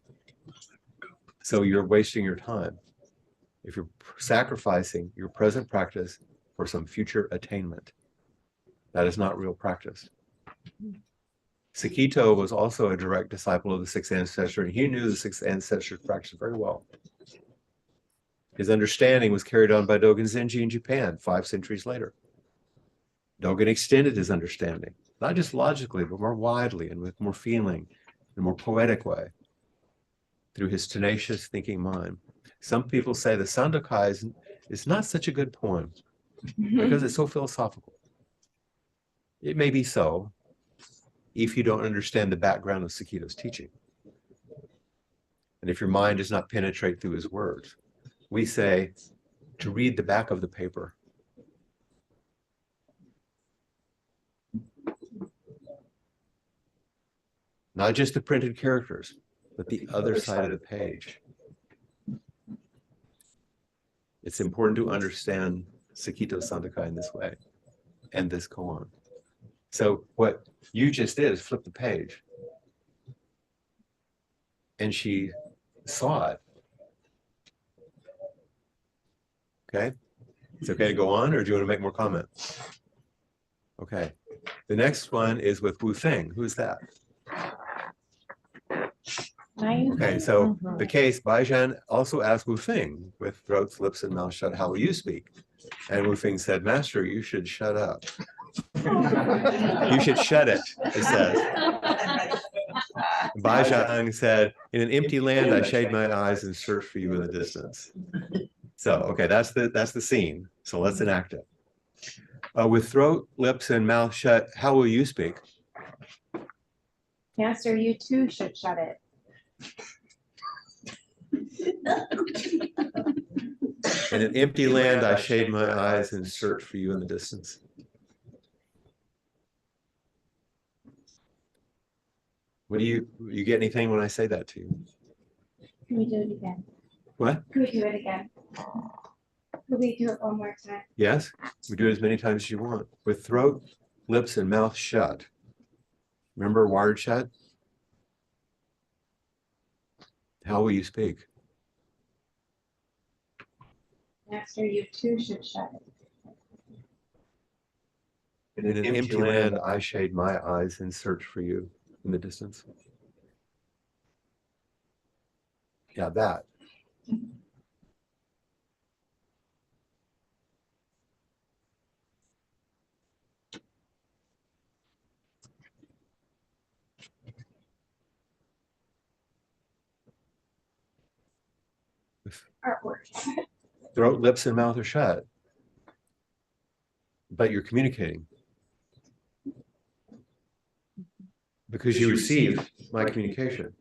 So you're wasting your time. If you're sacrificing your present practice for some future attainment, that is not real practice. Sakito was also a direct disciple of the sixth ancestor, and he knew the sixth ancestor's practice very well. His understanding was carried on by Dogen Zenji in Japan 5 centuries later. Dogen extended his understanding, not just logically, but more widely and with more feeling, in a more poetic way, through his tenacious thinking mind. Some people say the Sandokai is not such a good poem because it's so philosophical. It may be so if you don't understand the background of Sakito's teaching. And if your mind does not penetrate through his words. We say to read the back of the paper. Not just the printed characters, but the other side of the page. It's important to understand Sakito Sandokai in this way and this koan. So what you just did is flip the page. And she saw it. Okay? It's okay to go on, or do you want to make more comments? Okay. The next one is with Wu Feng. Who's that? Okay, so the case, Baijian also asked Wu Feng, with throats, lips, and mouth shut, how will you speak? And Wu Feng said, Master, you should shut up. You should shut it, it says. Baijian said, in an empty land, I shade my eyes and search for you in the distance. So, okay, that's the scene. So let's enact it. With throat, lips, and mouth shut, how will you speak? Master, you too should shut it. In an empty land, I shade my eyes and search for you in the distance. What do you get anything when I say that to you? Can we do it again? What? Can we do it again? Can we do it one more time? Yes, we do it as many times as you want. With throat, lips, and mouth shut. Remember wired shut? How will you speak? Master, you too should shut it. In an empty land, I shade my eyes and search for you in the distance. Yeah, that. Artwork. Throat, lips, and mouth are shut. But you're communicating. Because you receive my communication.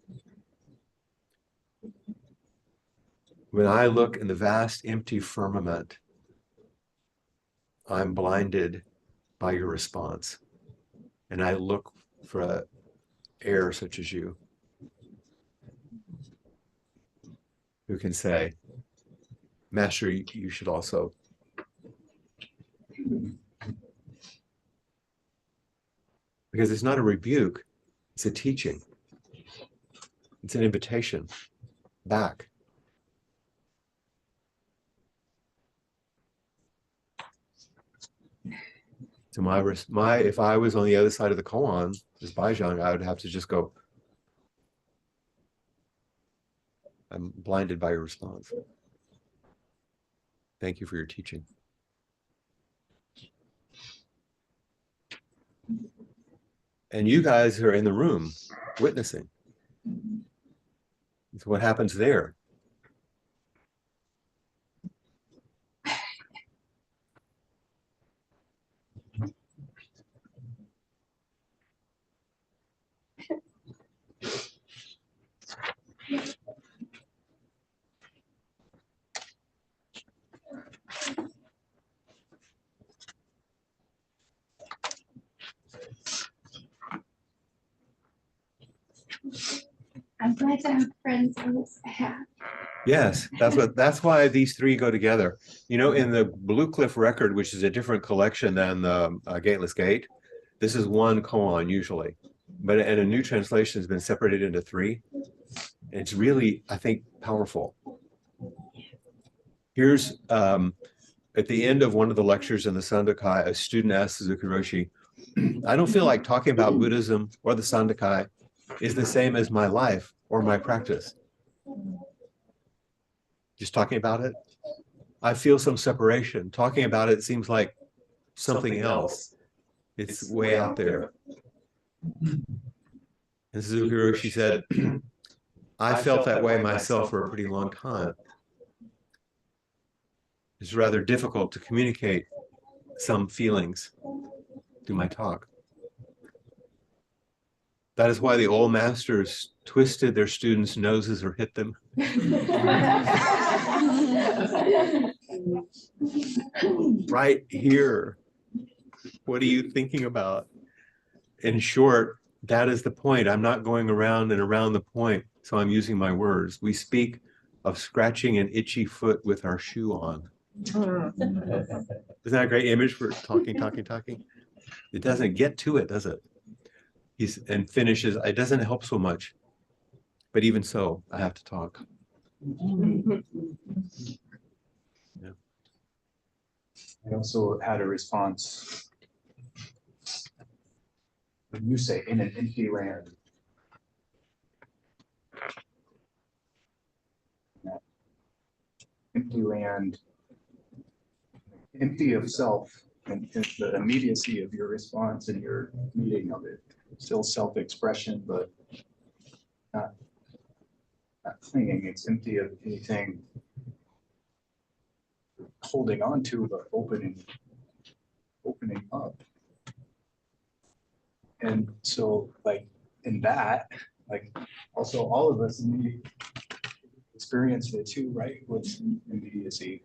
When I look in the vast empty firmament, I'm blinded by your response. And I look for an air such as you, who can say, Master, you should also. Because it's not a rebuke, it's a teaching. It's an invitation back. It's So my if I was on the other side of the koan, as Baizhang, I would have to just go, I'm blinded by your response. Thank you for your teaching. And you guys are in the room witnessing. So what happens there? I'm glad to have friends on this path. Yes, that's why these three go together. You know, in the Blue Cliff record, which is a different collection than the Gateless Gate, this is one koan usually, but and a new translation has been separated into three. It's really, I think, powerful. Here's at the end of one of the lectures in the Sandakai, a student asked Suzuki Roshi, I don't feel like talking about Buddhism or the Sandakai is the same as my life or my practice. Just talking about it, I feel some separation. Talking about it seems like something else. It's way out there. And Suzuki Roshi said, I felt that way myself for a pretty long time. It's rather difficult to communicate some feelings through my talk. That is why the old masters twisted their students' noses or hit them. Right here. What are you thinking about? In short, that is the point. I'm not going around and around the point, so I'm using my words. We speak of scratching an itchy foot with our shoe on. Isn't that a great image for talking? It doesn't get to it, does it? And finishes, it doesn't help so much. But even so, I have to talk. Yeah. I also had a response when you say in an empty land. Empty land, empty of self, and the immediacy of your response and your meeting of it. Still self-expression, but not clinging. It's empty of anything holding on to, but opening up. And so, like in that, like also all of us need experienced it too, right? With immediacy.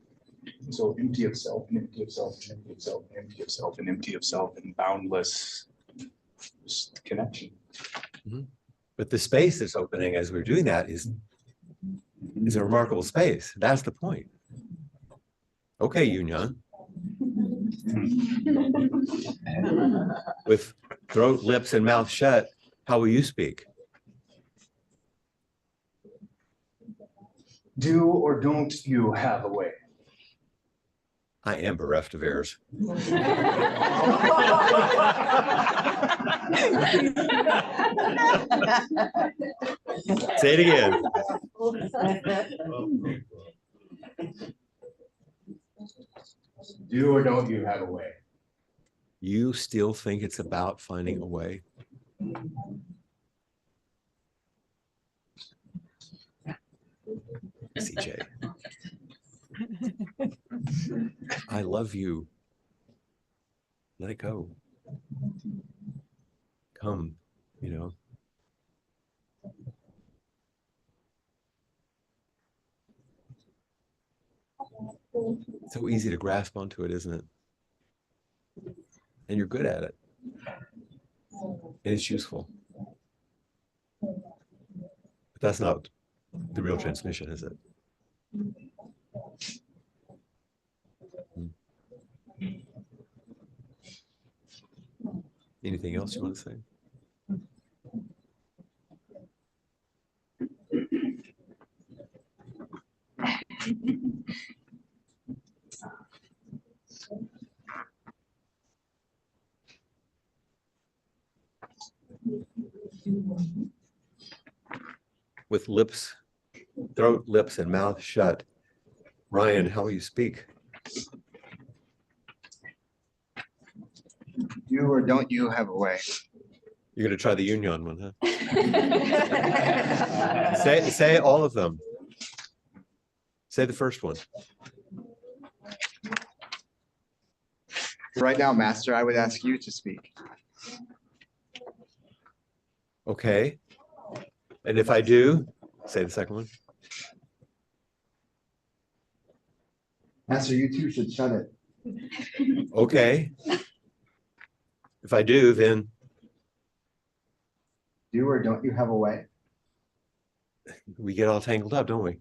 So empty of self, and empty of self, and empty of self, and empty of self, and empty of self, and boundless connection. Mm-hmm. But the space that's opening as we're doing that is a remarkable space. That's the point. Okay, Yunyan. With throat, lips, and mouth shut, how will you speak? Do or don't you have a way? I am bereft of heirs. Say it again. Do or don't you have a way? You still think it's about finding a way? CJ. I love you. Let it go. Come, you know. So easy to grasp onto it, isn't it? And you're good at it. And it's useful. But that's not the real transmission, is it? Anything else you want to say? With lips, throat, lips, and mouth shut. Ryan, how will you speak? Do or don't you have a way? You're gonna try the union one, huh? Say all of them. Say the first one. Right now, Master, I would ask you to speak. Okay. And if I do, say the second one. Master, you too should shut it. Okay. If I do, then Do or don't you have a way? we get all tangled up, don't we?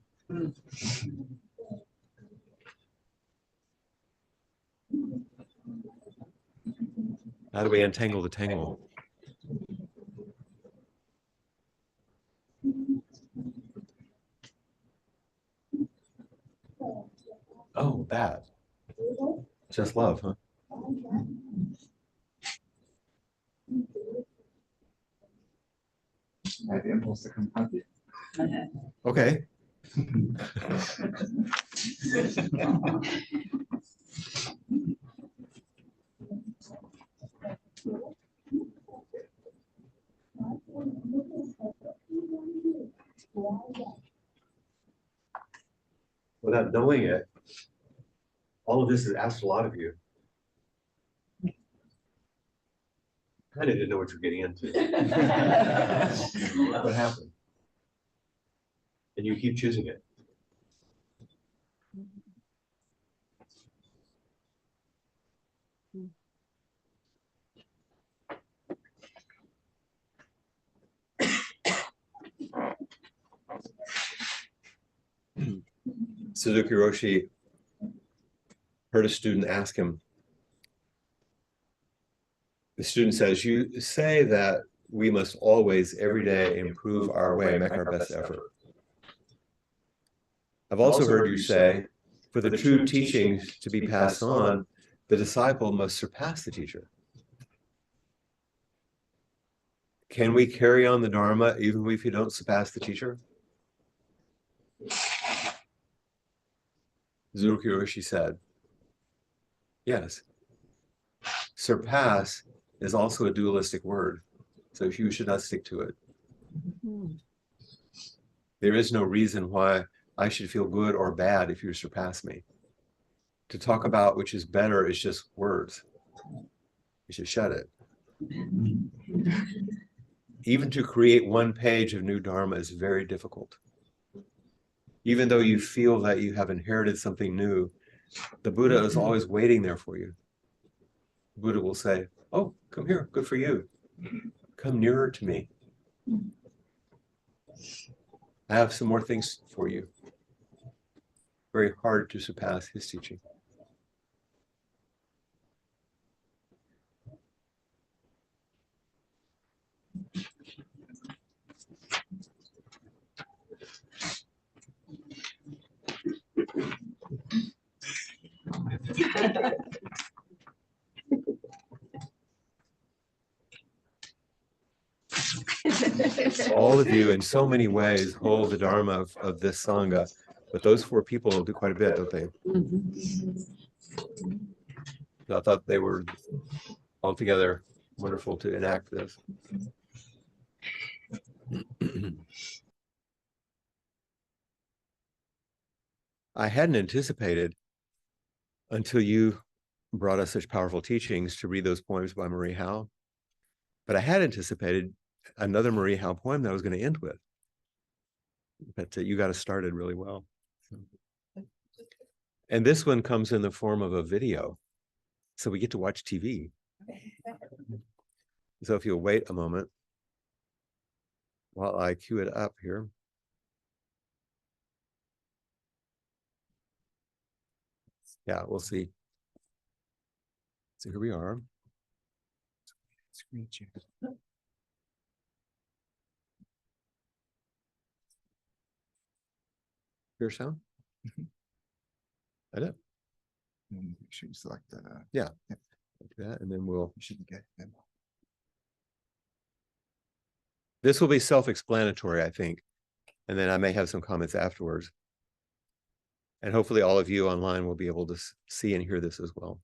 How do we untangle the tangle? Oh, that. Just love, huh? I had the impulse to confront you. Okay. Without knowing it, all of this has asked a lot of you. Kind of didn't know what you're getting into. What happened? And you keep choosing it. Suzuki Roshi heard a student ask him. The student says, you say that we must always, every day, improve our way, make our best effort. I've also heard you say, for the true teachings to be passed on, the disciple must surpass the teacher. Can we carry on the Dharma even if we don't surpass the teacher? Suzuki Roshi said, yes. Surpass is also a dualistic word, so you should not stick to it. There is no reason why I should feel good or bad if you surpass me. To talk about which is better is just words. You should shut it. Even to create one page of new Dharma is very difficult. Even though you feel that you have inherited something new, the Buddha is always waiting there for you. The Buddha will say, oh, come here, good for you. Come nearer to me. I have some more things for you. Very hard to surpass his teaching. All of you, in so many ways, hold the Dharma of this Sangha, but those four people do quite a bit, don't they? So I thought they were altogether wonderful to enact this. I hadn't anticipated until you brought us such powerful teachings to read those poems by Marie Howe, but I had anticipated another Marie Howe poem that I was going to end with. But you got us started really well. And this one comes in the form of a video. So we get to watch TV. So if you'll wait a moment while I cue it up here. Yeah, we'll see. So here we are. Screen share. Hear sound? I know. Make sure you select that. Yeah. Like that, and then we'll. You should get them. This will be self-explanatory, I think. And then I may have some comments afterwards. And hopefully all of you online will be able to see and hear this as well.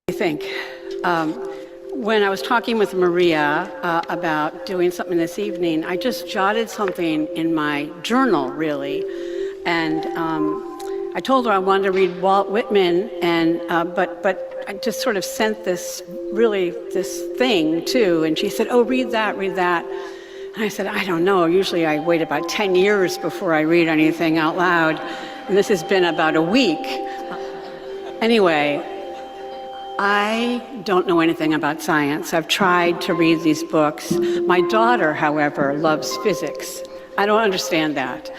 I think when I was talking with Maria about doing something this evening, I just jotted something in my journal, really, and I told her I wanted to read Walt Whitman, and but I just sort of sent this thing too, and she said, "Oh, read that, read that." And I said, "I don't know. Usually I wait about 10 years before I read anything out loud, and this has been about a week." Anyway. I don't know anything about science. I've tried to read these books. My daughter, however, loves physics. I don't understand that.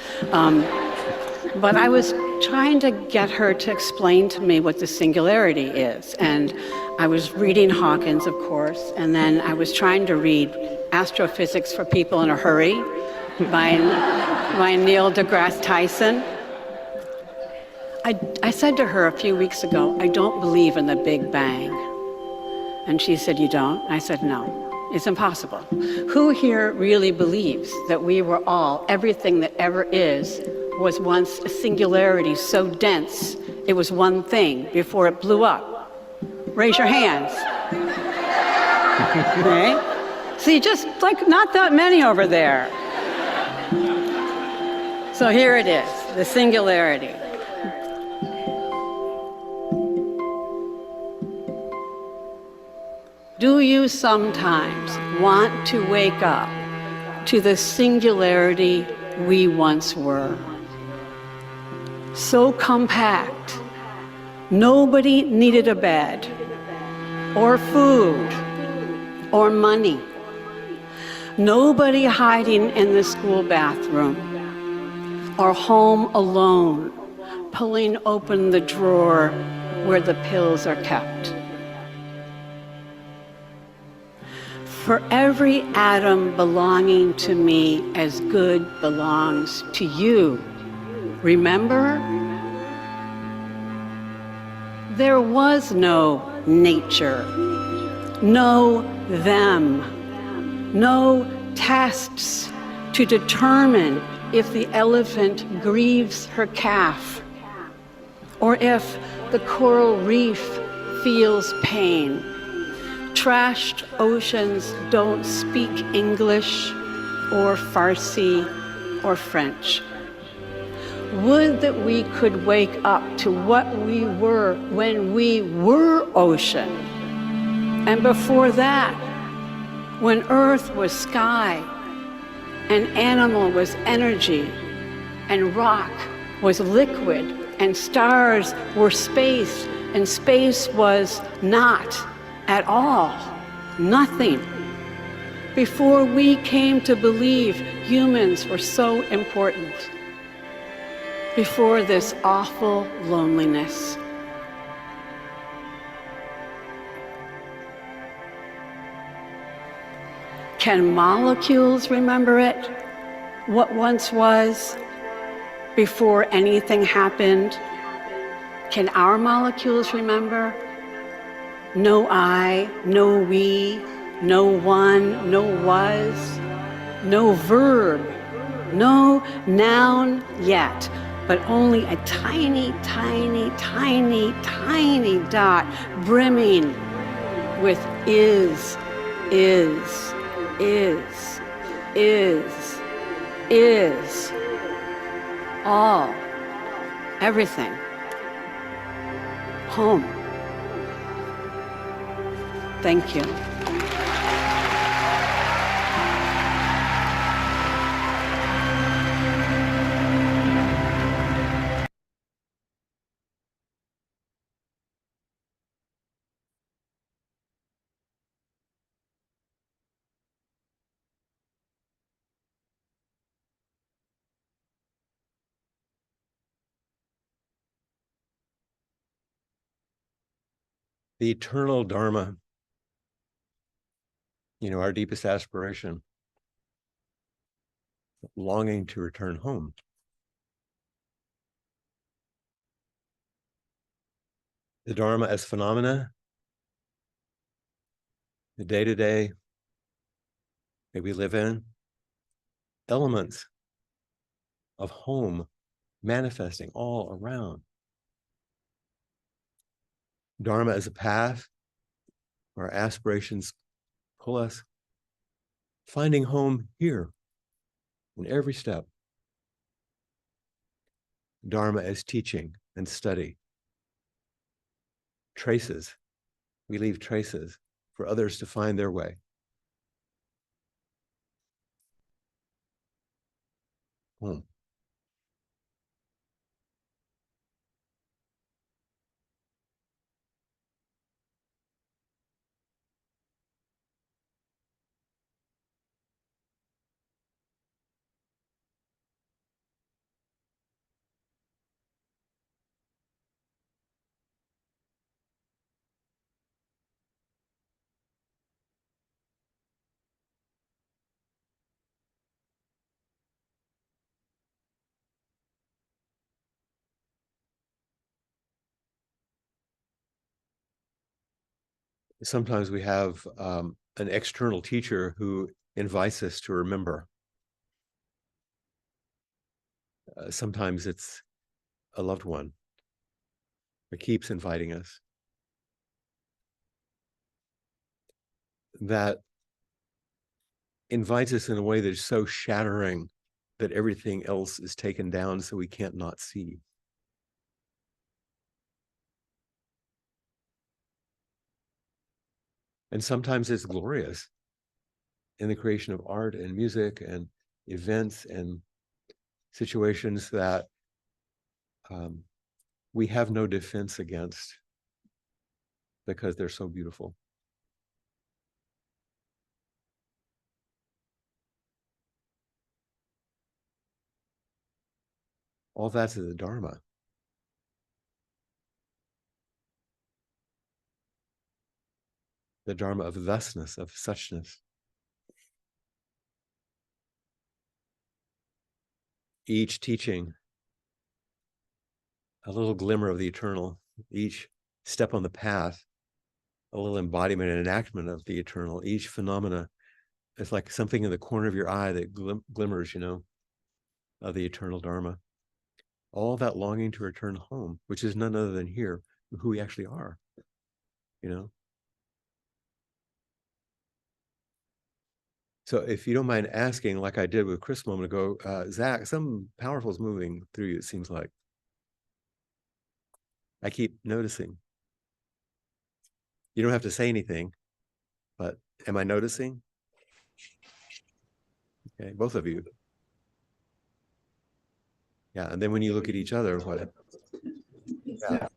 But I was trying to get her to explain to me what the singularity is. And I was reading Hawkins, of course, and then I was trying to read Astrophysics for People in a Hurry by Neil deGrasse Tyson. I said to her a few weeks ago, I don't believe in the Big Bang. And she said, "You don't?" I said, "No, it's impossible." Who here really believes that we were all, everything that ever is, was once a singularity so dense, it was one thing before it blew up? Raise your hands. Okay? See, just like not that many over there. So here it is, the singularity. Do you sometimes want to wake up to the singularity we once were? So compact, nobody needed a bed, or food, or money. Nobody hiding in the school bathroom, or home alone, pulling open the drawer where the pills are kept. For every atom belonging to me as good belongs to you. Remember? There was no nature, no them, no tests to determine if the elephant grieves her calf, or if the coral reef feels pain. Trashed oceans don't speak English or Farsi or French. Would that we could wake up to what we were when we were ocean. And before that, when earth was sky, and animal was energy, and rock was liquid, and stars were space, and space was not at all, nothing. Before we came to believe humans were so important. Before this awful loneliness. Can molecules remember it? What once was, before anything happened? Can our molecules remember? No I, no we, no one, no was, no verb, no noun yet, but only a tiny, tiny, tiny, tiny dot brimming with is, all, everything, home. Thank you. The eternal Dharma. our deepest aspiration, longing to return home. The Dharma as phenomena, the day-to-day that we live in, elements of home manifesting all around. Dharma as a path where aspirations pull us, finding home here in every step. Dharma as teaching and study. Traces. We leave traces for others to find their way. Home. Sometimes we have an external teacher who invites us to remember. Sometimes it's a loved one that keeps inviting us. That invites us in a way that is so shattering that everything else is taken down so we can't not see. And sometimes it's glorious in the creation of art and music and events and situations that we have no defense against because they're so beautiful. All that's the Dharma. The Dharma of thusness, of suchness. Each teaching a little glimmer of the eternal, each step on the path, a little embodiment and enactment of the eternal, each phenomena is like something in the corner of your eye that glimmers, of the eternal Dharma. All that longing to return home, which is none other than here, who we actually are, So if you don't mind asking, like I did with Chris a moment ago, Zach, something powerful is moving through you, it seems like. I keep noticing. You don't have to say anything, but am I noticing? Okay, both of you. Yeah, and then when you look at each other, what? Yeah.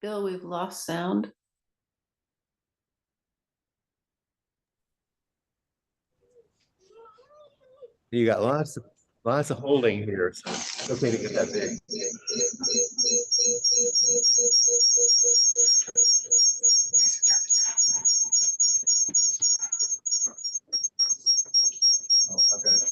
Bill, we've lost sound. You got lots of holding here, so it's okay to get that big. Oh, I've got it.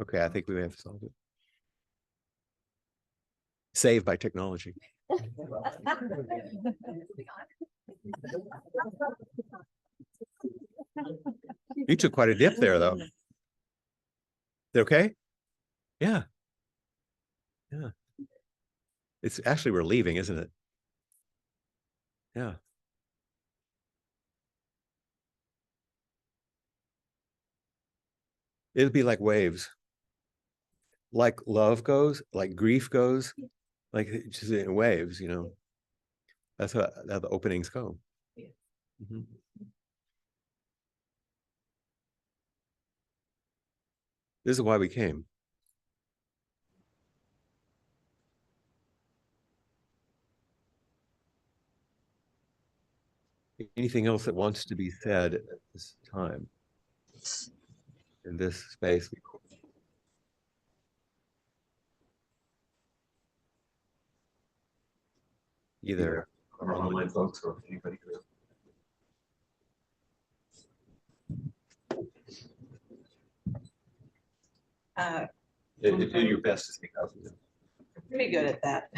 Okay, I think we may have solved it. Saved by technology. You took quite a dip there, though. Okay? Yeah. Yeah. It's actually relieving, isn't it? Yeah. It'll be like waves. Like love goes, like grief goes, like it's just in waves, you know. That's how the openings go. Mhm. This is why we came. Anything else that wants to be said at this time in this space? Either Our online folks or anybody who. Do your best to speak out. Pretty good at that.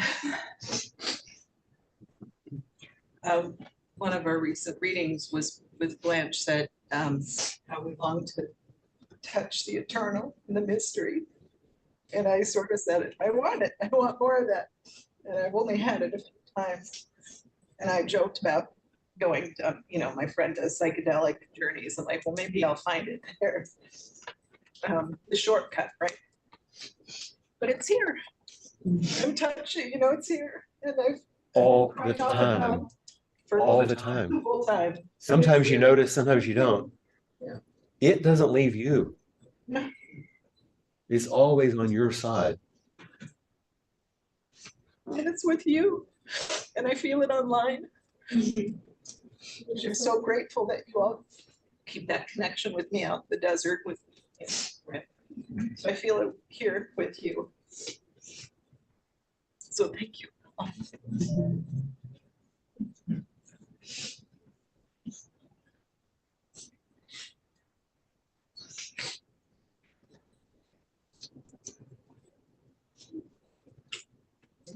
One of our recent readings was with Blanche said, how we long to touch the eternal and the mystery. And I sort of said it, I want it, I want more of that. And I've only had it a few times. And I joked about going, my friend does psychedelic journeys. I'm like, well, maybe I'll find it there. The shortcut, right? But it's here. I'm touching, it's here. And I've all the time. All the time. Sometimes you notice, sometimes you don't. Yeah. It doesn't leave you. It's always on your side. And it's with you. And I feel it online. I'm so grateful that you all keep that connection with me out in the desert with right? So I feel it here with you. So thank you.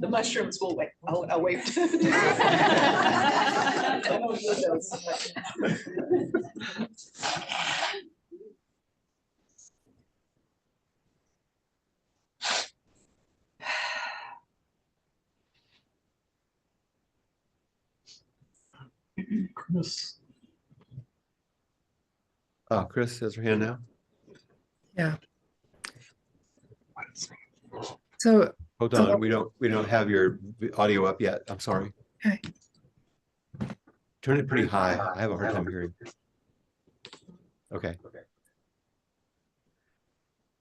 The mushrooms will wait. I'll wait. I don't need those. Chris. Oh, Chris has her hand now. Yeah. So hold on, we don't have your audio up yet. I'm sorry. Okay. Turn it pretty high. I have a hard time hearing. Okay.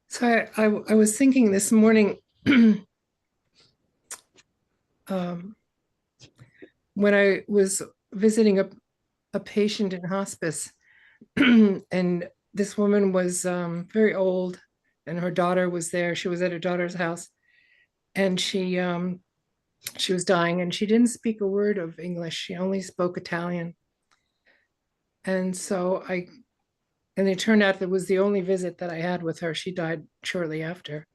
So I was thinking this morning, when I was visiting a patient in hospice, and this woman was very old, and her daughter was there. She was at her daughter's house, and she was dying, and she didn't speak a word of English. She only spoke Italian. And so and it turned out that was the only visit that I had with her. She died shortly after.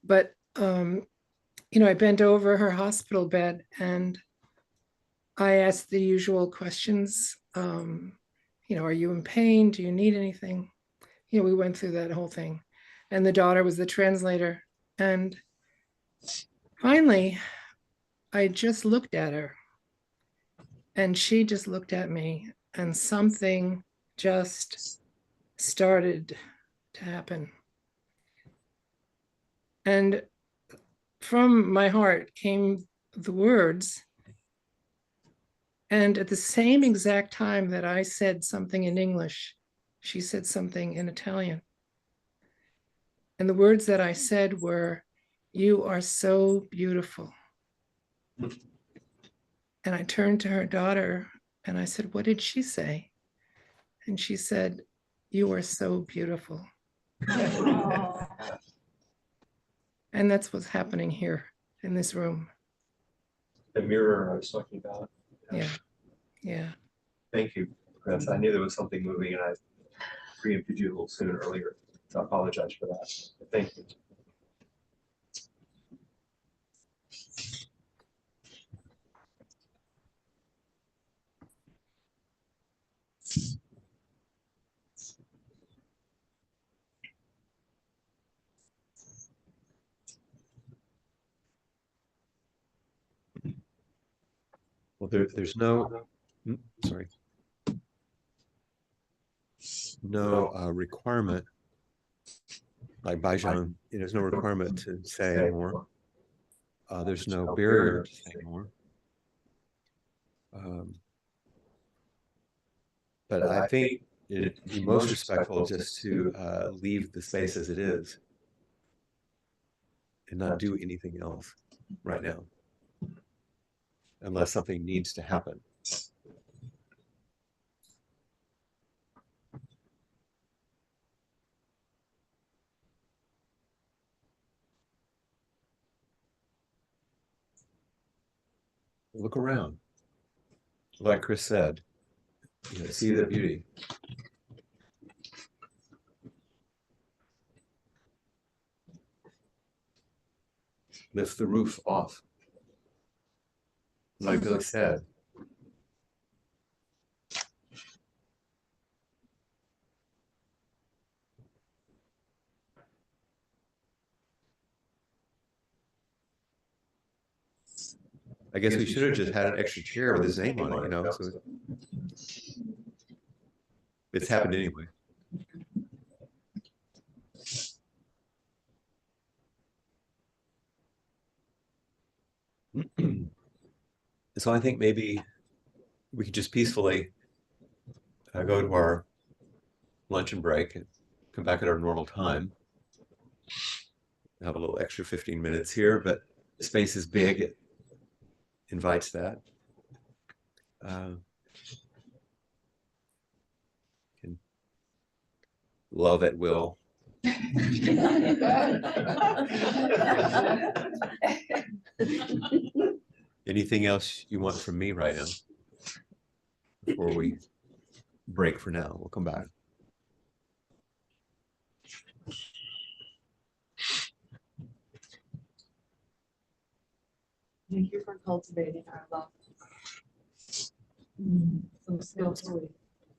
But, I bent over her hospital bed and I asked the usual questions. Are you in pain? Do you need anything? We went through that whole thing. And the daughter was the translator. And finally, I just looked at her and she just looked at me, and something just started to happen. And from my heart came the words. And at the same exact time that I said something in English, she said something in Italian. And the words that I said were, "You are so beautiful." And I turned to her daughter and I said, "What did she say?" And she said, "You are so beautiful." And that's what's happening here in this room. The mirror I was talking about. Yeah. Yeah. Thank you, Chris. I knew there was something moving and I preempted you a little sooner earlier. So I apologize for that. But thank you. Well, there's no, sorry, no requirement Like Baijiang, there's no requirement to say more. There's no barrier to saying more. But I think it'd be most respectful just to leave the space as it is and not do anything else right now, unless something needs to happen. Look around. Like Chris said, see the beauty. Lift the roof off. Like Billy said. I guess we should have just had an extra chair with his name on it, so it's happened anyway. So I think maybe we could just peacefully go to our luncheon break and come back at our normal time. Have a little extra 15 minutes here, but the space is big. It invites that. Can love at will. Anything else you want from me right now before we break for now? We'll come back. Thank you for cultivating our love. So skillfully.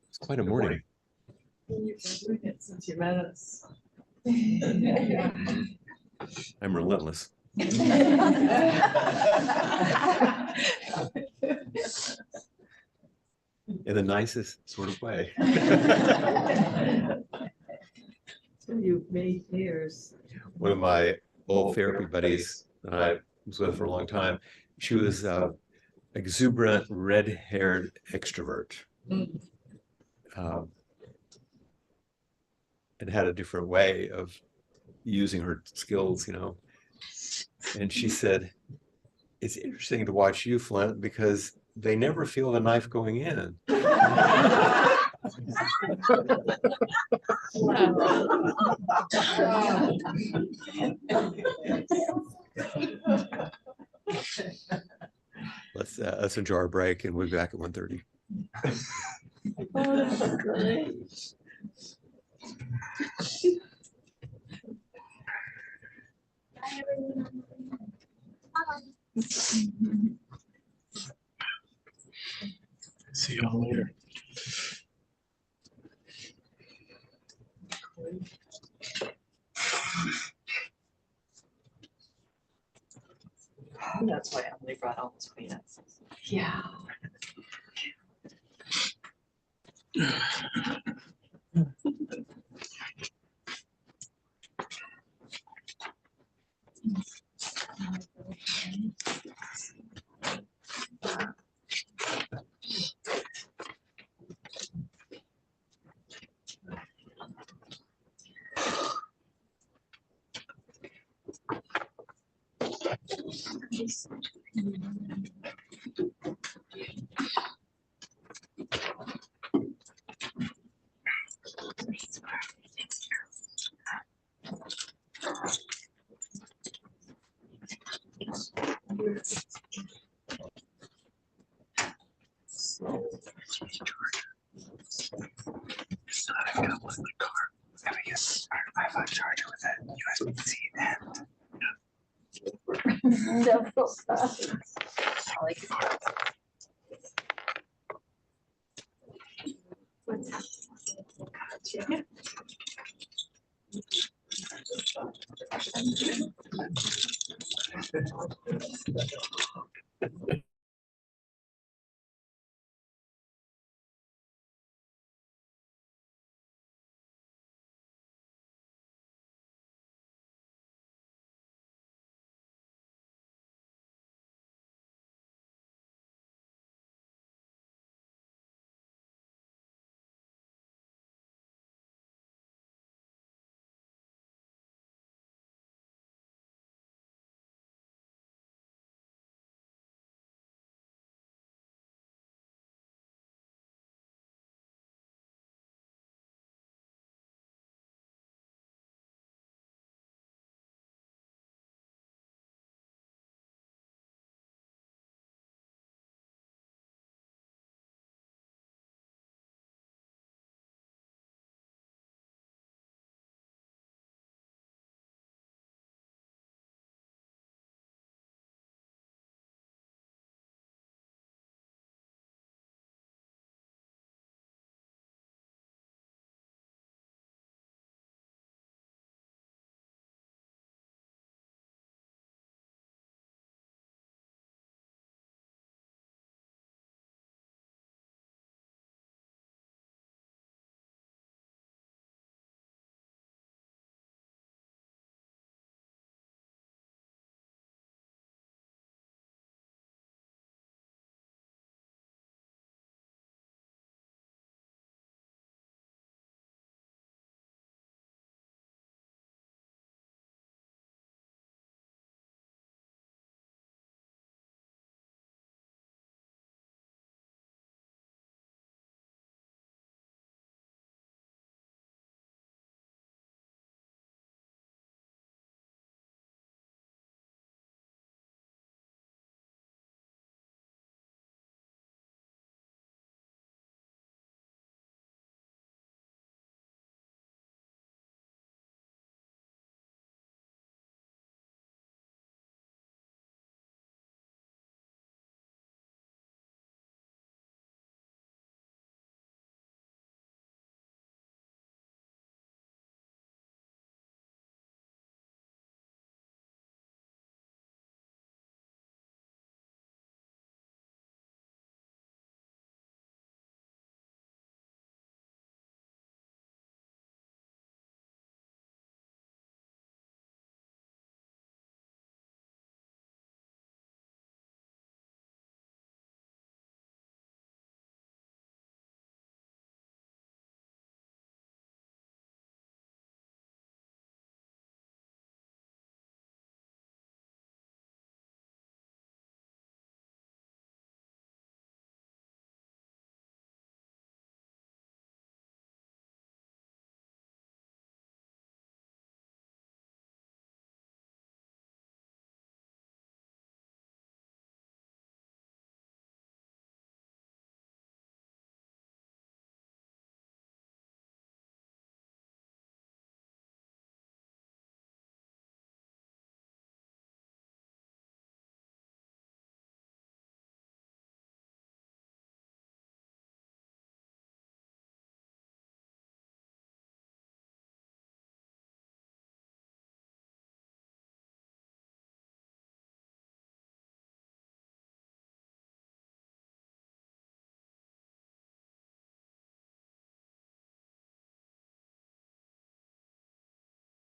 It's quite a morning. You've been doing it since you met us. I'm relentless. In the nicest sort of way. You've made years. One of my old therapy buddies that I was with for a long time, she was exuberant, red-haired extrovert. And had a different way of using her skills, And she said, it's interesting to watch you, Flint, because they never feel the knife going in. Let's enjoy our break, and we'll be back at 1:30. Oh, that's great. See y'all later. That's why Emily brought all those peanuts. Yeah. I've got one in the car. I guess I have a charger with that USB-C and. Gotcha.